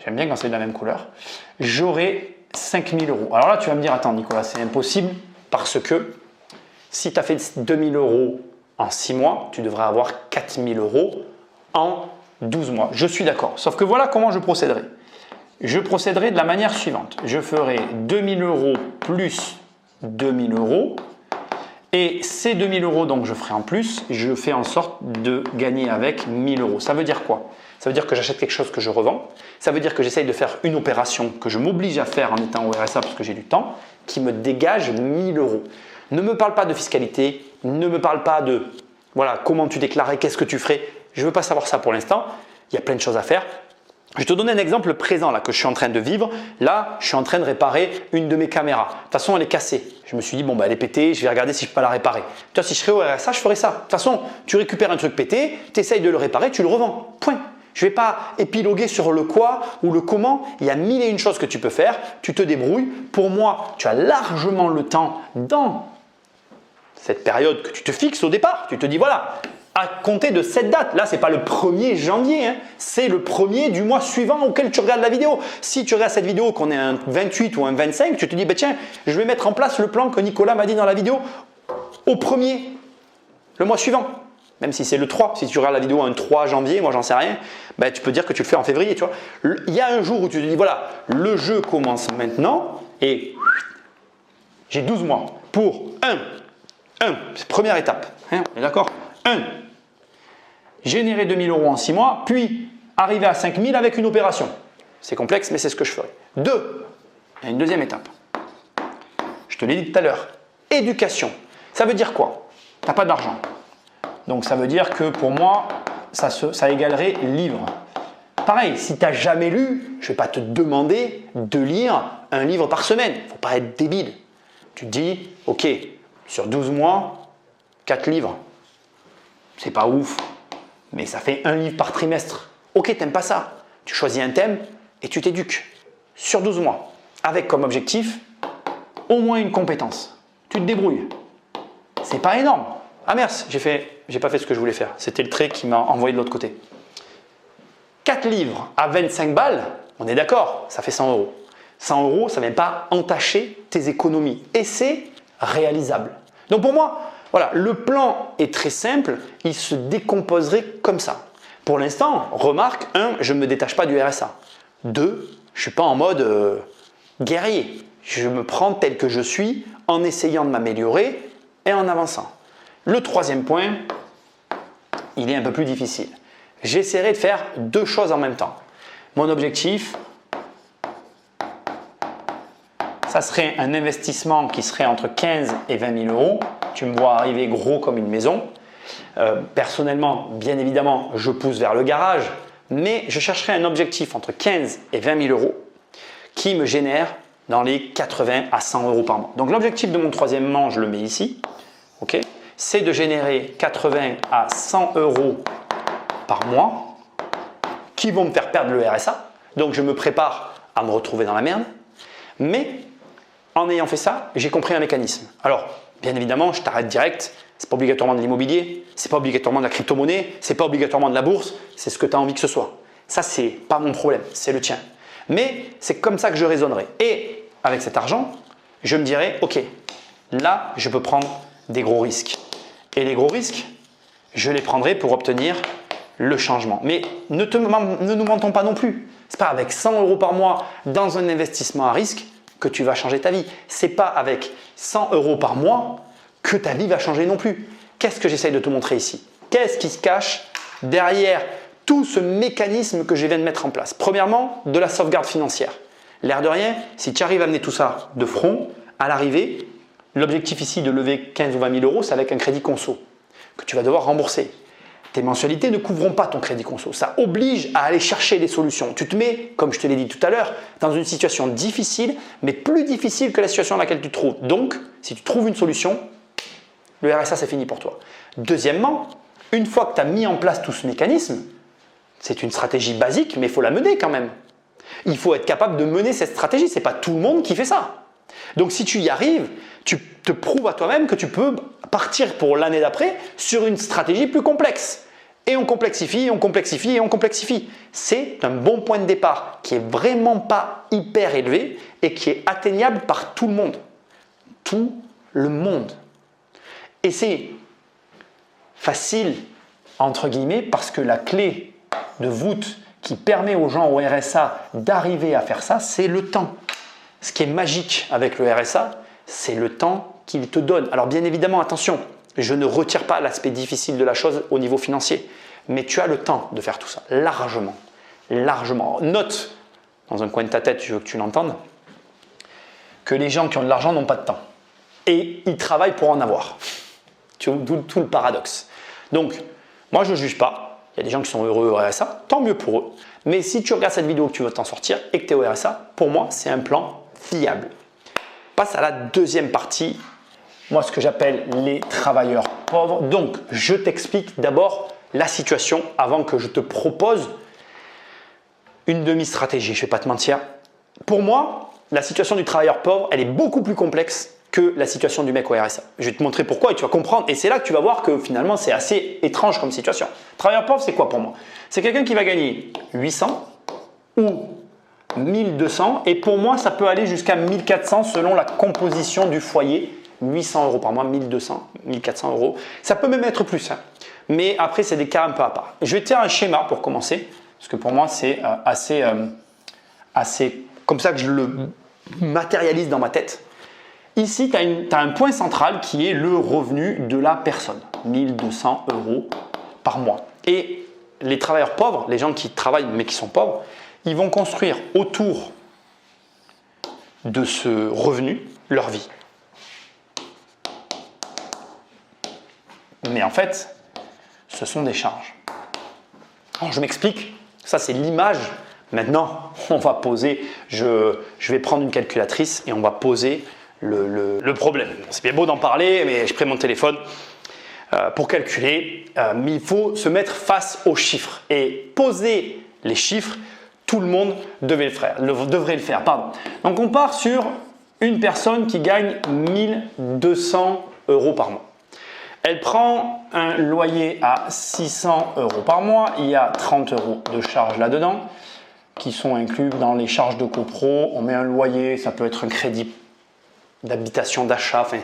j'aime bien quand c'est de la même couleur, j'aurai 5000 €. Alors là, tu vas me dire, attends Nicolas, c'est impossible parce que si tu as fait 2000 € en 6 mois, tu devrais avoir 4000 € en 12 mois. Je suis d'accord. Sauf que voilà comment je procéderai. Je procéderai de la manière suivante. Je ferai 2000 € plus 2000 € et ces 2000 € donc je ferai en plus, je fais en sorte de gagner avec 1000 €. Ça veut dire quoi? Ça veut dire que j'achète quelque chose que je revends. Ça veut dire que j'essaye de faire une opération que je m'oblige à faire en étant au RSA parce que j'ai du temps qui me dégage 1000 €. Ne me parle pas de fiscalité, ne me parle pas de voilà, comment tu déclarais, qu'est-ce que tu ferais. Je ne veux pas savoir ça pour l'instant. Il y a plein de choses à faire. Je vais te donner un exemple présent là, que je suis en train de vivre. Là, je suis en train de réparer une de mes caméras. De toute façon, elle est cassée. Je me suis dit, bon, bah, elle est pétée, je vais regarder si je peux pas la réparer. Tu vois, si je serais au RSA, je ferais ça. De toute façon, tu récupères un truc pété, tu essayes de le réparer, tu le revends. Point. Je ne vais pas épiloguer sur le quoi ou le comment. Il y a mille et une choses que tu peux faire. Tu te débrouilles. Pour moi, tu as largement le temps dans cette période que tu te fixes au départ. Tu te dis voilà, à compter de cette date, là, ce n'est pas le 1er janvier, hein, c'est le 1er du mois suivant auquel tu regardes la vidéo. Si tu regardes cette vidéo, qu'on est un 28 ou un 25, tu te dis, bah, tiens, je vais mettre en place le plan que Nicolas m'a dit dans la vidéo au 1er, le mois suivant. Même si c'est le 3, si tu regardes la vidéo un 3 janvier, moi j'en sais rien, bah, tu peux dire que tu le fais en février. Tu vois. Il y a un jour où tu te dis, voilà, le jeu commence maintenant et j'ai 12 mois pour c'est première étape, hein, on est d'accord? 1, générer 2 000 € en 6 mois, puis arriver à 5 000 avec une opération. C'est complexe, mais c'est ce que je ferai. 2, il y a une deuxième étape. Je te l'ai dit tout à l'heure, éducation. Ça veut dire quoi? Tu n'as pas d'argent. Donc ça veut dire que pour moi, ça égalerait livre. Pareil, si tu n'as jamais lu, je ne vais pas te demander de lire un livre par semaine. Il ne faut pas être débile. Tu te dis, ok, sur 12 mois, 4 livres. C'est pas ouf, mais ça fait 1 livre par trimestre. Ok, tu n'aimes pas ça. Tu choisis un thème et tu t'éduques. Sur 12 mois, avec comme objectif, au moins une compétence. Tu te débrouilles. C'est pas énorme. Ah merde, j'ai pas fait ce que je voulais faire. C'était le trait qui m'a envoyé de l'autre côté. 4 livres à 25 balles, on est d'accord, ça fait 100 €. 100 €, ça ne vient pas entacher tes économies. Et c'est réalisable. Donc pour moi, voilà, le plan est très simple, il se décomposerait comme ça. Pour l'instant, remarque, 1, je ne me détache pas du RSA. 2, je ne suis pas en mode guerrier. Je me prends tel que je suis en essayant de m'améliorer et en avançant. Le troisième point, il est un peu plus difficile. J'essaierai de faire 2 choses en même temps. Mon objectif, ça serait un investissement qui serait entre 15 et 20 000 €. Tu me vois arriver gros comme une maison. Personnellement, bien évidemment, je pousse vers le garage, mais je chercherai un objectif entre 15 et 20 000 € qui me génère dans les 80 à 100 € par mois. Donc l'objectif de mon troisième je le mets ici, okay, c'est de générer 80 à 100 € par mois qui vont me faire perdre le RSA. Donc je me prépare à me retrouver dans la merde, mais en ayant fait ça, j'ai compris un mécanisme. Alors, bien évidemment, je t'arrête direct. Ce n'est pas obligatoirement de l'immobilier, ce n'est pas obligatoirement de la crypto-monnaie, ce n'est pas obligatoirement de la bourse, c'est ce que tu as envie que ce soit. Ça, ce n'est pas mon problème, c'est le tien. Mais c'est comme ça que je raisonnerai. Et avec cet argent, je me dirais, ok, là, je peux prendre des gros risques. Et les gros risques, je les prendrai pour obtenir le changement. Mais ne nous mentons pas non plus. Ce n'est pas avec 100 € par mois dans un investissement à risque que tu vas changer ta vie. Ce n'est pas avec 100 € par mois que ta vie va changer non plus. Qu'est-ce que j'essaye de te montrer ici? Qu'est-ce qui se cache derrière tout ce mécanisme que je viens de mettre en place? Premièrement, de la sauvegarde financière. L'air de rien, si tu arrives à amener tout ça de front, à l'arrivée, l'objectif ici de lever 15 ou 20 000 €, c'est avec un crédit conso que tu vas devoir rembourser. Tes mensualités ne couvront pas ton crédit conso. Ça oblige à aller chercher des solutions. Tu te mets, comme je te l'ai dit tout à l'heure, dans une situation difficile, mais plus difficile que la situation dans laquelle tu te trouves. Donc, si tu trouves une solution, le RSA, c'est fini pour toi. Deuxièmement, une fois que tu as mis en place tout ce mécanisme, c'est une stratégie basique, mais il faut la mener quand même. Il faut être capable de mener cette stratégie. Ce n'est pas tout le monde qui fait ça. Donc, si tu y arrives, tu te prouves à toi-même que tu peux partir pour l'année d'après sur une stratégie plus complexe. Et on complexifie, on complexifie et on complexifie. C'est un bon point de départ qui est vraiment pas hyper élevé et qui est atteignable par tout le monde. Tout le monde. Et c'est facile, entre guillemets, parce que la clé de voûte qui permet aux gens au RSA d'arriver à faire ça, c'est le temps. Ce qui est magique avec le RSA, c'est le temps qu'il te donne. Alors bien évidemment, attention, je ne retire pas l'aspect difficile de la chose au niveau financier, mais tu as le temps de faire tout ça, largement, largement. Note, dans un coin de ta tête, je veux que tu l'entendes, que les gens qui ont de l'argent n'ont pas de temps. Et ils travaillent pour en avoir. D'où tout le paradoxe. Donc, moi je ne juge pas. Il y a des gens qui sont heureux au RSA, tant mieux pour eux. Mais si tu regardes cette vidéo que tu veux t'en sortir et que tu es au RSA, pour moi, c'est un plan fiable. Passe à la deuxième partie, moi ce que j'appelle les travailleurs pauvres. Donc, je t'explique d'abord la situation avant que je te propose une demi-stratégie. Je ne vais pas te mentir. Pour moi, la situation du travailleur pauvre, elle est beaucoup plus complexe que la situation du mec au RSA. Je vais te montrer pourquoi et tu vas comprendre. Et c'est là que tu vas voir que finalement, c'est assez étrange comme situation. Travailleur pauvre, c'est quoi pour moi? C'est quelqu'un qui va gagner 800 ou 1200 et pour moi, ça peut aller jusqu'à 1400 selon la composition du foyer. 800 euros par mois, 1200, 1400 euros. Ça peut même être plus, hein. Mais après, c'est des cas un peu à part. Je vais te faire un schéma pour commencer parce que pour moi, c'est assez comme ça que je le matérialise dans ma tête. Ici, tu as un point central qui est le revenu de la personne, 1200 euros par mois. Et les travailleurs pauvres, les gens qui travaillent mais qui sont pauvres, ils vont construire autour de ce revenu leur vie. Mais en fait, ce sont des charges. Alors, je m'explique, ça c'est l'image. Maintenant, on va poser, je vais prendre une calculatrice et on va poser le problème. C'est bien beau d'en parler, mais je prends mon téléphone pour calculer. Mais il faut se mettre face aux chiffres et poser les chiffres. Tout le monde devrait le faire. Donc on part sur une personne qui gagne 1200 euros par mois. Elle prend un loyer à 600 euros par mois. Il y a 30 euros de charges là-dedans qui sont inclus dans les charges de copro. On met un loyer, ça peut être un crédit d'habitation, d'achat. Enfin,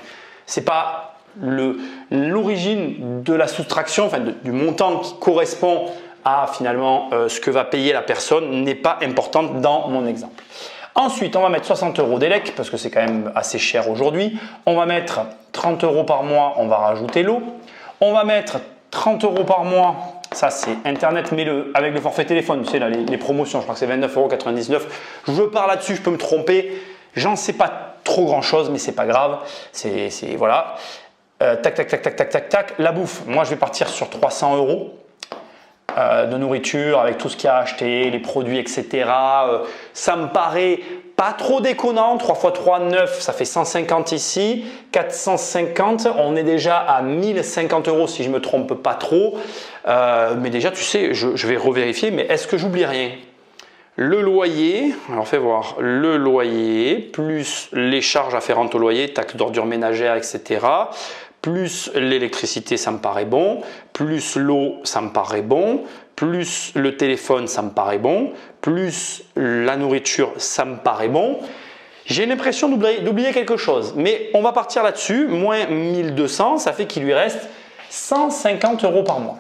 c'est pas l'origine de la soustraction, enfin, du montant qui correspond à finalement ce que va payer la personne n'est pas importante dans mon exemple. Ensuite, on va mettre 60 euros d'élec parce que c'est quand même assez cher aujourd'hui. On va mettre 30 euros par mois, on va rajouter l'eau. On va mettre 30 euros par mois, ça c'est internet, mais avec le forfait téléphone, tu sais là, les promotions, je crois que c'est 29,99 €. Je pars là-dessus, je peux me tromper. J'en sais pas trop grand chose, mais c'est pas grave. Voilà. Tac. La bouffe, moi je vais partir sur 300 euros. De nourriture avec tout ce qu'il y a à acheter, les produits, etc. Ça me paraît pas trop déconnant. 3 x 3, 9, ça fait 150 ici. 450, on est déjà à 1050 euros si je ne me trompe pas trop. Mais déjà, tu sais, je vais revérifier, mais est-ce que j'oublie rien? Le loyer, alors fais voir, le loyer plus les charges afférentes au loyer, taxes d'ordures ménagères, etc. Plus l'électricité, ça me paraît bon. Plus l'eau, ça me paraît bon. Plus le téléphone, ça me paraît bon. Plus la nourriture, ça me paraît bon. J'ai l'impression d'oublier quelque chose. Mais on va partir là-dessus. Moins 1200, ça fait qu'il lui reste 150 euros par mois.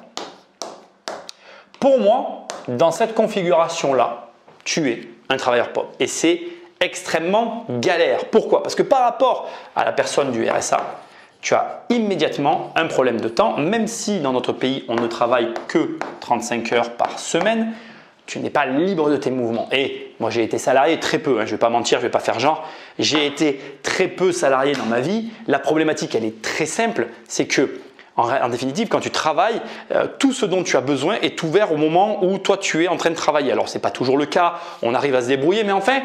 Pour moi, dans cette configuration-là, tu es un travailleur pauvre. Et c'est extrêmement galère. Pourquoi? Parce que par rapport à la personne du RSA, tu as immédiatement un problème de temps, même si dans notre pays, on ne travaille que 35 heures par semaine, tu n'es pas libre de tes mouvements. Et moi, j'ai été salarié très peu, hein, je ne vais pas mentir, je ne vais pas faire genre. J'ai été très peu salarié dans ma vie. La problématique, elle est très simple, c'est que en définitive, quand tu travailles, tout ce dont tu as besoin est ouvert au moment où toi, tu es en train de travailler. Alors, ce n'est pas toujours le cas, on arrive à se débrouiller, mais enfin,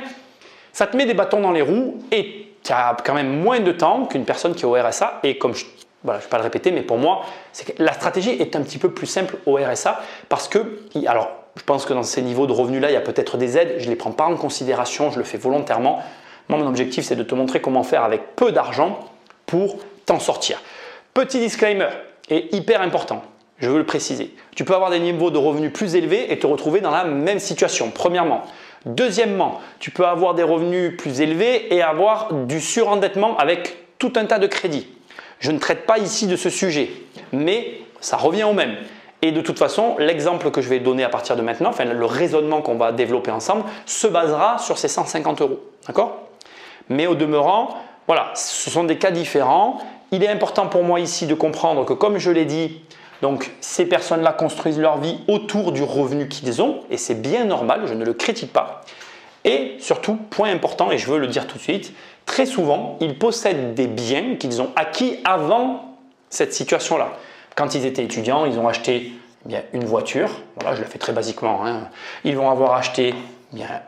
ça te met des bâtons dans les roues et tu as quand même moins de temps qu'une personne qui est au RSA. Et comme je ne vais pas le répéter, mais pour moi, la stratégie est un petit peu plus simple au RSA parce que, alors, je pense que dans ces niveaux de revenus-là, il y a peut-être des aides. Je ne les prends pas en considération, je le fais volontairement. Moi, mon objectif, c'est de te montrer comment faire avec peu d'argent pour t'en sortir. Petit disclaimer, et hyper important, je veux le préciser. Tu peux avoir des niveaux de revenus plus élevés et te retrouver dans la même situation, premièrement. Deuxièmement, tu peux avoir des revenus plus élevés et avoir du surendettement avec tout un tas de crédits. Je ne traite pas ici de ce sujet, mais ça revient au même. Et de toute façon, l'exemple que je vais donner à partir de maintenant, enfin le raisonnement qu'on va développer ensemble, se basera sur ces 150 euros. D'accord? Mais au demeurant, voilà, ce sont des cas différents. Il est important pour moi ici de comprendre que, comme je l'ai dit, donc ces personnes-là construisent leur vie autour du revenu qu'ils ont et c'est bien normal, je ne le critique pas. Et surtout, point important, et je veux le dire tout de suite, très souvent, ils possèdent des biens qu'ils ont acquis avant cette situation-là. Quand ils étaient étudiants, ils ont acheté une voiture, voilà, je le fais très basiquement, hein. Ils vont avoir acheté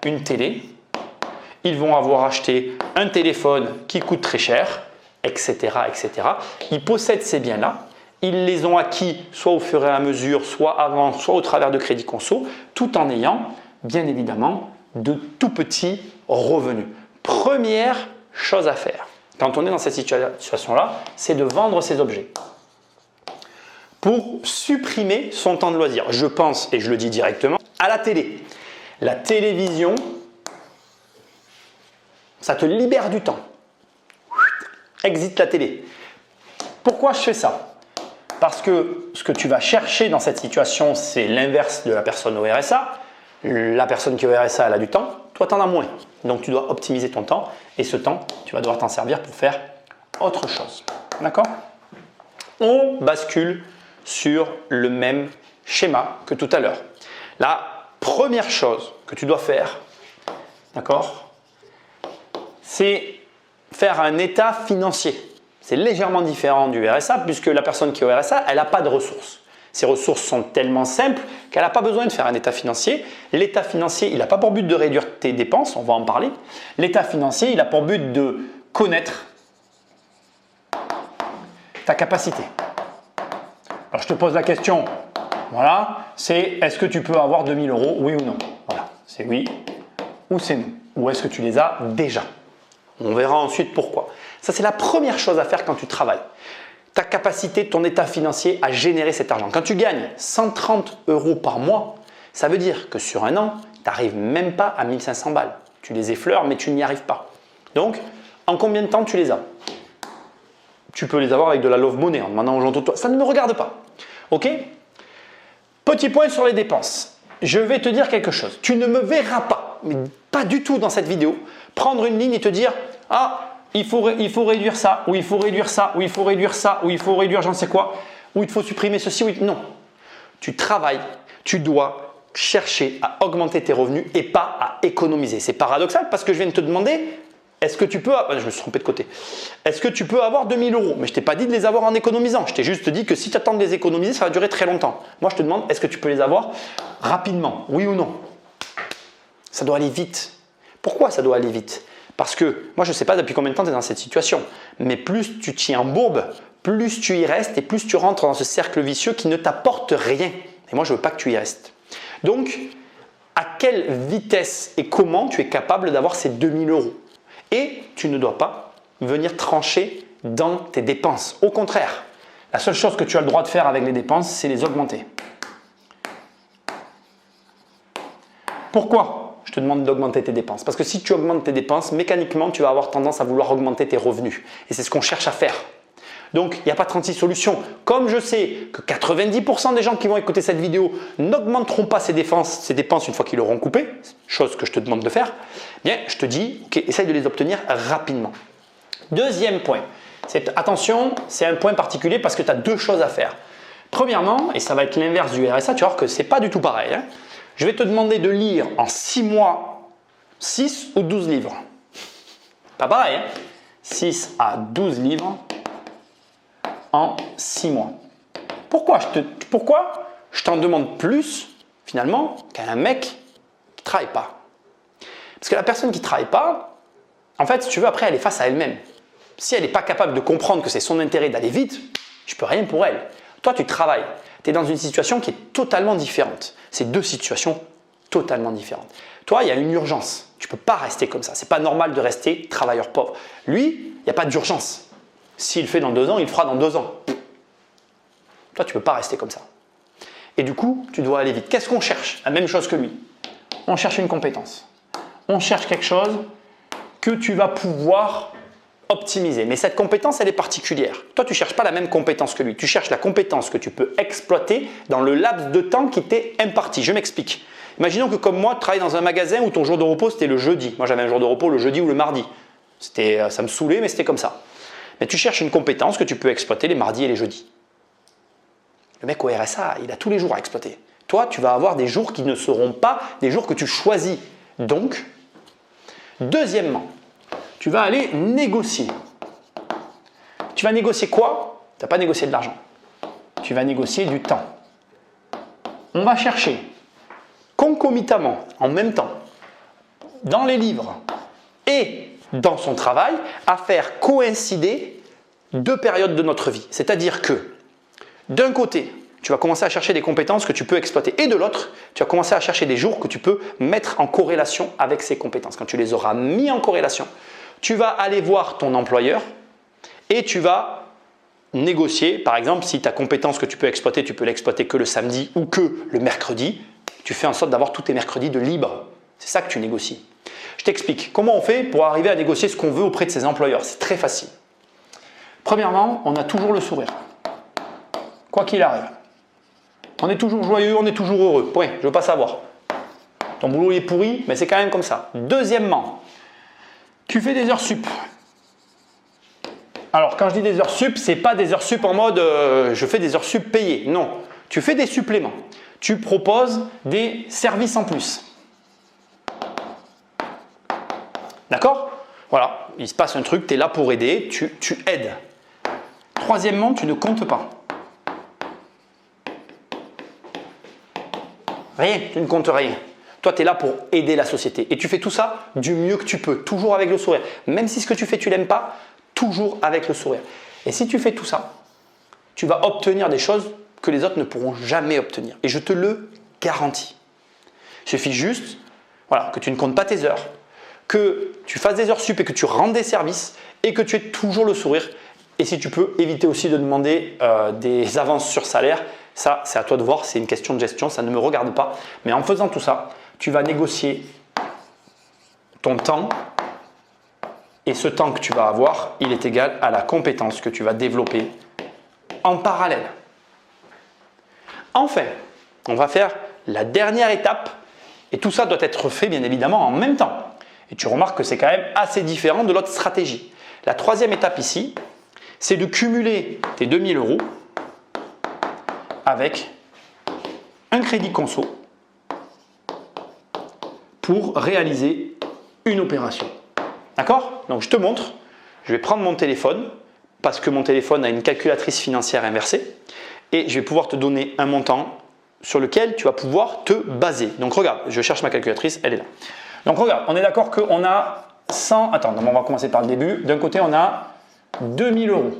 une télé, ils vont avoir acheté un téléphone qui coûte très cher, etc., etc. Ils possèdent ces biens-là. Ils les ont acquis soit au fur et à mesure, soit avant, soit au travers de crédits conso, tout en ayant bien évidemment de tout petits revenus. Première chose à faire, quand on est dans cette situation-là, c'est de vendre ses objets pour supprimer son temps de loisir. Je pense, et je le dis directement, à la télé. La télévision, ça te libère du temps. Exit la télé. Pourquoi je fais ça? Parce que ce que tu vas chercher dans cette situation, c'est l'inverse de la personne au RSA. La personne qui est au RSA, elle a du temps, toi tu en as moins. Donc tu dois optimiser ton temps et ce temps, tu vas devoir t'en servir pour faire autre chose. D'accord? On bascule sur le même schéma que tout à l'heure. La première chose que tu dois faire, d'accord, c'est faire un état financier. C'est légèrement différent du RSA puisque la personne qui est au RSA, elle n'a pas de ressources. Ses ressources sont tellement simples qu'elle n'a pas besoin de faire un état financier. L'état financier, il n'a pas pour but de réduire tes dépenses, on va en parler. L'état financier, il a pour but de connaître ta capacité. Alors je te pose la question, voilà, c'est est-ce que tu peux avoir 2000 €, oui ou non? Voilà, c'est oui ou c'est non. Ou est-ce que tu les as déjà? On verra ensuite pourquoi. Ça, c'est la première chose à faire quand tu travailles. Ta capacité, ton état financier à générer cet argent. Quand tu gagnes 130 € par mois, ça veut dire que sur un an, tu n'arrives même pas à 1500 balles. Tu les effleures, mais tu n'y arrives pas. Donc, en combien de temps tu les as? Tu peux les avoir avec de la love money en demandant aux gens autour de toi. Ça ne me regarde pas. Ok? Petit point sur les dépenses. Je vais te dire quelque chose. Tu ne me verras pas, mais pas du tout dans cette vidéo, prendre une ligne et te dire « Ah, il faut réduire ça, ou il faut réduire ça, ou il faut réduire ça, ou il faut réduire j'en sais quoi, ou il faut supprimer ceci, ou… » Non. Tu travailles, tu dois chercher à augmenter tes revenus et pas à économiser. C'est paradoxal parce que je viens de te demander est-ce que tu peux… Je me suis trompé de côté. Est-ce que tu peux avoir 2000 €? Mais je ne t'ai pas dit de les avoir en économisant. Je t'ai juste dit que si tu attends de les économiser, ça va durer très longtemps. Moi, je te demande est-ce que tu peux les avoir rapidement? Oui ou non? Ça doit aller vite. Pourquoi ça doit aller vite? Parce que moi, je ne sais pas depuis combien de temps tu es dans cette situation. Mais plus tu t'y embourbes, plus tu y restes et plus tu rentres dans ce cercle vicieux qui ne t'apporte rien. Et moi, je ne veux pas que tu y restes. Donc, à quelle vitesse et comment tu es capable d'avoir ces 2000 €? Et tu ne dois pas venir trancher dans tes dépenses. Au contraire, la seule chose que tu as le droit de faire avec les dépenses, c'est les augmenter. Pourquoi je te demande d'augmenter tes dépenses? Parce que si tu augmentes tes dépenses, mécaniquement, tu vas avoir tendance à vouloir augmenter tes revenus. Et c'est ce qu'on cherche à faire. Donc, il n'y a pas 36 solutions. Comme je sais que 90% des gens qui vont écouter cette vidéo n'augmenteront pas ces dépenses une fois qu'ils l'auront coupé, chose que je te demande de faire, bien, je te dis, ok, essaye de les obtenir rapidement. Deuxième point, attention, c'est un point particulier parce que tu as deux choses à faire. Premièrement, et ça va être l'inverse du RSA, tu vas voir que ce n'est pas du tout pareil. Hein, je vais te demander de lire en 6 mois 6 ou 12 livres. Pas pareil, hein, 6 à 12 livres en 6 mois. Pourquoi je t'en demande plus finalement qu'à un mec qui ne travaille pas? Parce que la personne qui ne travaille pas, en fait, si tu veux, après, elle est face à elle-même. Si elle n'est pas capable de comprendre que c'est son intérêt d'aller vite, je ne peux rien pour elle. Toi, tu travailles. Tu es dans une situation qui est totalement différente. C'est deux situations totalement différentes. Toi, il y a une urgence. Tu ne peux pas rester comme ça. Ce n'est pas normal de rester travailleur pauvre. Lui, il n'y a pas d'urgence. S'il le fait dans 2 ans, il le fera dans 2 ans. Toi, tu ne peux pas rester comme ça. Et du coup, tu dois aller vite. Qu'est-ce qu'on cherche? La même chose que lui. On cherche une compétence. On cherche quelque chose que tu vas pouvoir optimiser. Mais cette compétence, elle est particulière. Toi, tu ne cherches pas la même compétence que lui. Tu cherches la compétence que tu peux exploiter dans le laps de temps qui t'est imparti. Je m'explique. Imaginons que comme moi, tu travailles dans un magasin où ton jour de repos, c'était le jeudi. Moi, j'avais un jour de repos le jeudi ou le mardi. Ça me saoulait, mais c'était comme ça. Mais tu cherches une compétence que tu peux exploiter les mardis et les jeudis. Le mec au RSA, il a tous les jours à exploiter. Toi, tu vas avoir des jours qui ne seront pas des jours que tu choisis. Donc, deuxièmement, tu vas aller négocier. Tu vas négocier quoi? Tu n'as pas négocié de l'argent. Tu vas négocier du temps. On va chercher concomitamment, en même temps, dans les livres et dans son travail, à faire coïncider 2 périodes de notre vie. C'est-à-dire que, d'un côté, tu vas commencer à chercher des compétences que tu peux exploiter. Et de l'autre, tu vas commencer à chercher des jours que tu peux mettre en corrélation avec ces compétences. Quand tu les auras mis en corrélation, Tu vas aller voir ton employeur et tu vas négocier. Par exemple, si ta compétence que tu peux exploiter, tu peux l'exploiter que le samedi ou que le mercredi, tu fais en sorte d'avoir tous tes mercredis de libre. C'est ça que tu négocies. Je t'explique comment on fait pour arriver à négocier ce qu'on veut auprès de ses employeurs. C'est très facile. Premièrement, on a toujours le sourire. Quoi qu'il arrive. On est toujours joyeux, on est toujours heureux. Point, je ne veux pas savoir. Ton boulot est pourri, mais c'est quand même comme ça. Deuxièmement, tu fais des heures sup. Alors, quand je dis des heures sup, ce n'est pas des heures sup en mode je fais des heures sup payées. Non, tu fais des suppléments. Tu proposes des services en plus. D'accord? Voilà, il se passe un truc, tu es là pour aider, tu aides. Troisièmement, tu ne comptes pas. Rien, tu ne comptes rien. Toi, tu es là pour aider la société. Et tu fais tout ça du mieux que tu peux, toujours avec le sourire. Même si ce que tu fais, tu n'aimes pas, toujours avec le sourire. Et si tu fais tout ça, tu vas obtenir des choses que les autres ne pourront jamais obtenir. Et je te le garantis. Il suffit juste que tu ne comptes pas tes heures, que tu fasses des heures sup et que tu rendes des services et que tu aies toujours le sourire. Et si tu peux, éviter aussi de demander des avances sur salaire. Ça, c'est à toi de voir, c'est une question de gestion, ça ne me regarde pas. Mais en faisant tout ça, tu vas négocier ton temps et ce temps que tu vas avoir, il est égal à la compétence que tu vas développer en parallèle. Enfin, on va faire la dernière étape et tout ça doit être fait bien évidemment en même temps. Et tu remarques que c'est quand même assez différent de l'autre stratégie. La troisième étape ici, c'est de cumuler tes 2000 € avec un crédit conso pour réaliser une opération. D'accord? Donc je te montre, je vais prendre mon téléphone parce que mon téléphone a une calculatrice financière inversée et je vais pouvoir te donner un montant sur lequel tu vas pouvoir te baser. Donc regarde, je cherche ma calculatrice, elle est là. Donc regarde, on est d'accord qu'on a 100… Attends, on va commencer par le début. D'un côté, on a 2000 €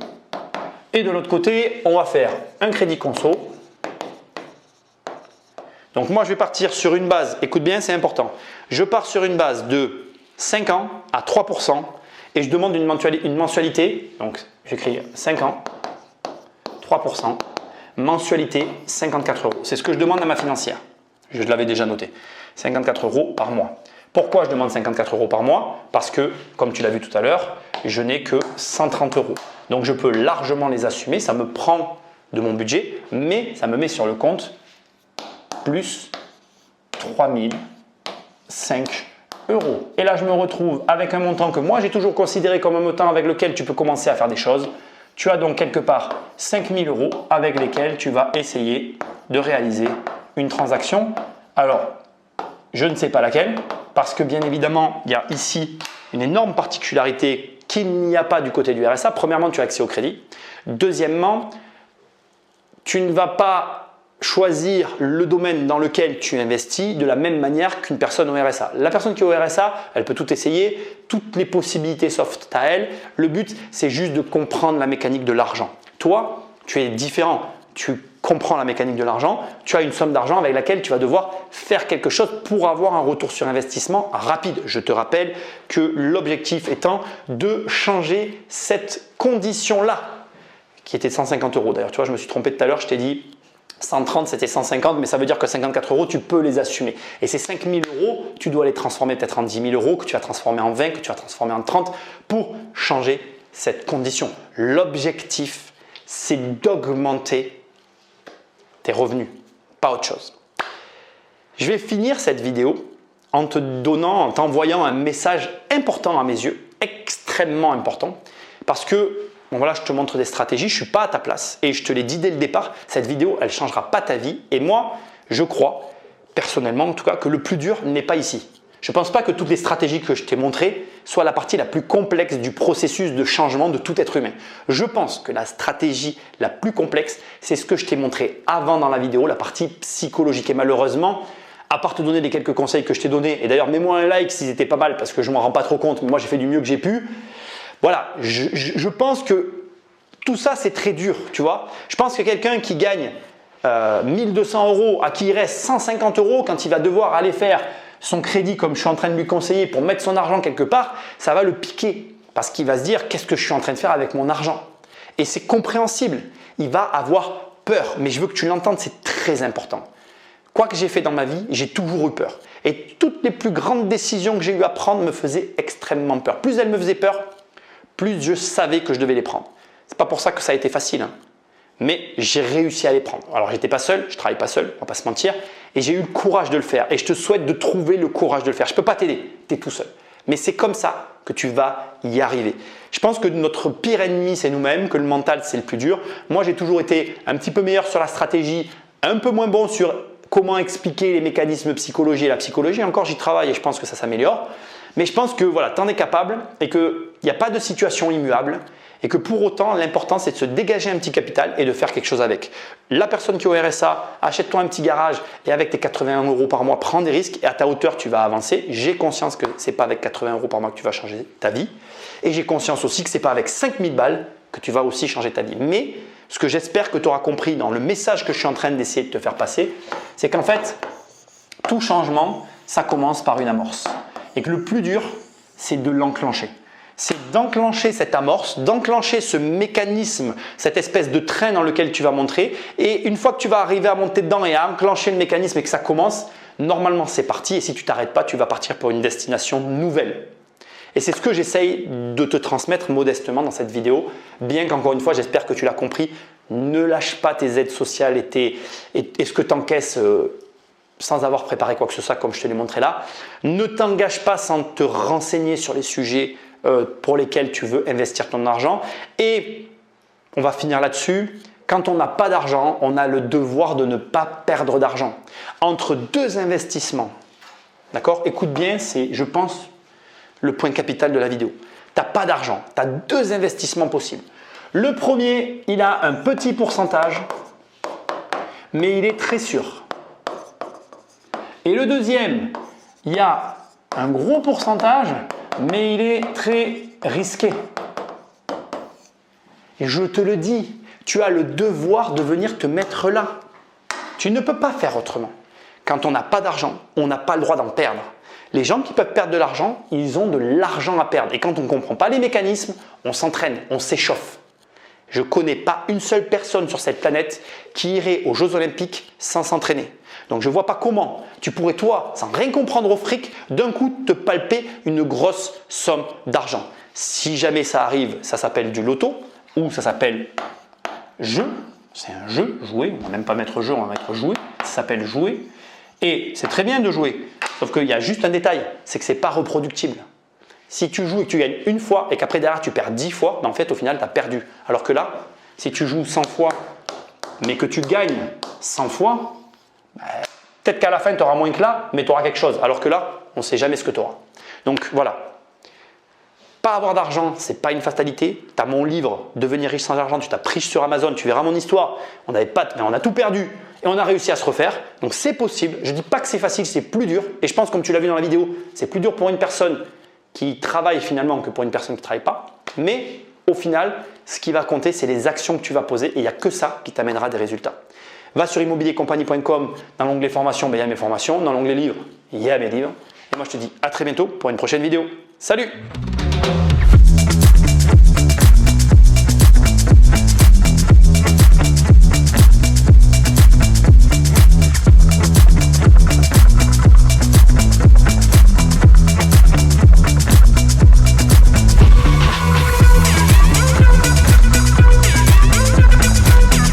et de l'autre côté, on va faire un crédit conso. Donc moi, je vais partir sur une base, écoute bien, c'est important. Je pars sur une base de 5 ans à 3% et je demande une mensualité. Donc j'écris 5 ans, 3%, mensualité 54 €. C'est ce que je demande à ma financière. Je l'avais déjà noté. 54 € par mois. Pourquoi je demande 54 € par mois? Parce que, comme tu l'as vu tout à l'heure, je n'ai que 130 €. Donc je peux largement les assumer. Ça me prend de mon budget, mais ça me met sur le compte plus 3005 €. Et là, je me retrouve avec un montant que moi, j'ai toujours considéré comme un montant avec lequel tu peux commencer à faire des choses. Tu as donc quelque part 5000 € avec lesquels tu vas essayer de réaliser une transaction. Alors, je ne sais pas laquelle, parce que bien évidemment, il y a ici une énorme particularité qu'il n'y a pas du côté du RSA. Premièrement, tu as accès au crédit. Deuxièmement, tu ne vas pas choisir le domaine dans lequel tu investis de la même manière qu'une personne au RSA. La personne qui est au RSA, elle peut tout essayer, toutes les possibilités s'offrent à elle. Le but, c'est juste de comprendre la mécanique de l'argent. Toi, tu es différent. Tu comprends la mécanique de l'argent. Tu as une somme d'argent avec laquelle tu vas devoir faire quelque chose pour avoir un retour sur investissement rapide. Je te rappelle que l'objectif étant de changer cette condition-là, qui était de 150 €. D'ailleurs, tu vois, je me suis trompé tout à l'heure, je t'ai dit 130, c'était 150, mais ça veut dire que 54 €, tu peux les assumer. Et ces 5000 €, tu dois les transformer peut-être en 10 000 €, que tu vas transformer en 20, que tu vas transformer en 30 pour changer cette condition. L'objectif, c'est d'augmenter tes revenus, pas autre chose. Je vais finir cette vidéo en t'envoyant un message important à mes yeux, extrêmement important, parce que bon voilà, je te montre des stratégies, je ne suis pas à ta place et je te l'ai dit dès le départ, cette vidéo, elle ne changera pas ta vie. Et moi, je crois, personnellement en tout cas, que le plus dur n'est pas ici. Je ne pense pas que toutes les stratégies que je t'ai montrées soient la partie la plus complexe du processus de changement de tout être humain. Je pense que la stratégie la plus complexe, c'est ce que je t'ai montré avant dans la vidéo, la partie psychologique. Et malheureusement, à part te donner les quelques conseils que je t'ai donnés, et d'ailleurs mets-moi un like s'ils étaient pas mal parce que je ne m'en rends pas trop compte, mais moi j'ai fait du mieux que j'ai pu. Voilà, je pense que tout ça, c'est très dur, tu vois. Je pense que quelqu'un qui gagne 1200 €, à qui il reste 150 € quand il va devoir aller faire son crédit comme je suis en train de lui conseiller pour mettre son argent quelque part, ça va le piquer. Parce qu'il va se dire qu'est-ce que je suis en train de faire avec mon argent. Et c'est compréhensible. Il va avoir peur. Mais je veux que tu l'entendes, c'est très important. Quoi que j'ai fait dans ma vie, j'ai toujours eu peur. Et toutes les plus grandes décisions que j'ai eu à prendre me faisaient extrêmement peur. Plus elles me faisaient peur, plus je savais que je devais les prendre. Ce n'est pas pour ça que ça a été facile, hein. Mais j'ai réussi à les prendre. Alors, je n'étais pas seul, je ne travaille pas seul, on ne va pas se mentir. Et j'ai eu le courage de le faire. Et je te souhaite de trouver le courage de le faire. Je ne peux pas t'aider, tu es tout seul. Mais c'est comme ça que tu vas y arriver. Je pense que notre pire ennemi, c'est nous-mêmes, que le mental, c'est le plus dur. Moi, j'ai toujours été un petit peu meilleur sur la stratégie, un peu moins bon sur comment expliquer les mécanismes psychologie et la psychologie. Encore, j'y travaille et je pense que ça s'améliore. Mais je pense que voilà, tu en es capable et qu'il n'y a pas de situation immuable et que pour autant, l'important, c'est de se dégager un petit capital et de faire quelque chose avec. La personne qui est au RSA, achète-toi un petit garage et avec tes 81 € par mois, prends des risques et à ta hauteur, tu vas avancer. J'ai conscience que ce n'est pas avec 80 € par mois que tu vas changer ta vie et j'ai conscience aussi que ce n'est pas avec 5000 balles que tu vas aussi changer ta vie. Mais ce que j'espère que tu auras compris dans le message que je suis en train d'essayer de te faire passer, c'est qu'en fait, tout changement, ça commence par une amorce. Et que le plus dur, c'est de l'enclencher. C'est d'enclencher cette amorce, d'enclencher ce mécanisme, cette espèce de train dans lequel tu vas monter. Et une fois que tu vas arriver à monter dedans et à enclencher le mécanisme et que ça commence, normalement c'est parti. Et si tu ne t'arrêtes pas, tu vas partir pour une destination nouvelle. Et c'est ce que j'essaye de te transmettre modestement dans cette vidéo. Bien qu'encore une fois, j'espère que tu l'as compris, ne lâche pas tes aides sociales et ce que tu encaisses sans avoir préparé quoi que ce soit comme je te l'ai montré là. Ne t'engage pas sans te renseigner sur les sujets pour lesquels tu veux investir ton argent. Et on va finir là-dessus. Quand on n'a pas d'argent, on a le devoir de ne pas perdre d'argent. Entre deux investissements, d'accord? Écoute bien, c'est, je pense, le point capital de la vidéo. Tu n'as pas d'argent, tu as deux investissements possibles. Le premier, il a un petit pourcentage, mais il est très sûr. Et le deuxième, il y a un gros pourcentage, mais il est très risqué. Et je te le dis, tu as le devoir de venir te mettre là. Tu ne peux pas faire autrement. Quand on n'a pas d'argent, on n'a pas le droit d'en perdre. Les gens qui peuvent perdre de l'argent, ils ont de l'argent à perdre. Et quand on ne comprend pas les mécanismes, on s'entraîne, on s'échauffe. Je ne connais pas une seule personne sur cette planète qui irait aux Jeux Olympiques sans s'entraîner. Donc je ne vois pas comment tu pourrais, toi, sans rien comprendre au fric, d'un coup te palper une grosse somme d'argent. Si jamais ça arrive, ça s'appelle du loto ou ça s'appelle jeu. C'est un jeu, jouer. On ne va même pas mettre jeu, on va mettre jouer. Ça s'appelle jouer. Et c'est très bien de jouer. Sauf qu'il y a juste un détail, c'est que ce n'est pas reproductible. Si tu joues et que tu gagnes une fois et qu'après derrière tu perds 10 fois, ben en fait au final tu as perdu. Alors que là, si tu joues 100 fois mais que tu gagnes 100 fois, ben, peut-être qu'à la fin tu auras moins que là, mais tu auras quelque chose. Alors que là, on ne sait jamais ce que tu auras. Donc voilà. Pas avoir d'argent, ce n'est pas une fatalité. Tu as mon livre « Devenir riche sans argent », tu t'as pris sur Amazon, tu verras mon histoire. On n'avait pas, mais on a tout perdu et on a réussi à se refaire. Donc c'est possible. Je ne dis pas que c'est facile, c'est plus dur. Et je pense, comme tu l'as vu dans la vidéo, c'est plus dur pour une personne qui travaille finalement que pour une personne qui ne travaille pas. Mais au final, ce qui va compter, c'est les actions que tu vas poser et il n'y a que ça qui t'amènera des résultats. Va sur immobiliercompagnie.com, dans l'onglet formation, il y a mes formations. Dans l'onglet livres, il y a mes livres. Et moi, je te dis à très bientôt pour une prochaine vidéo. Salut!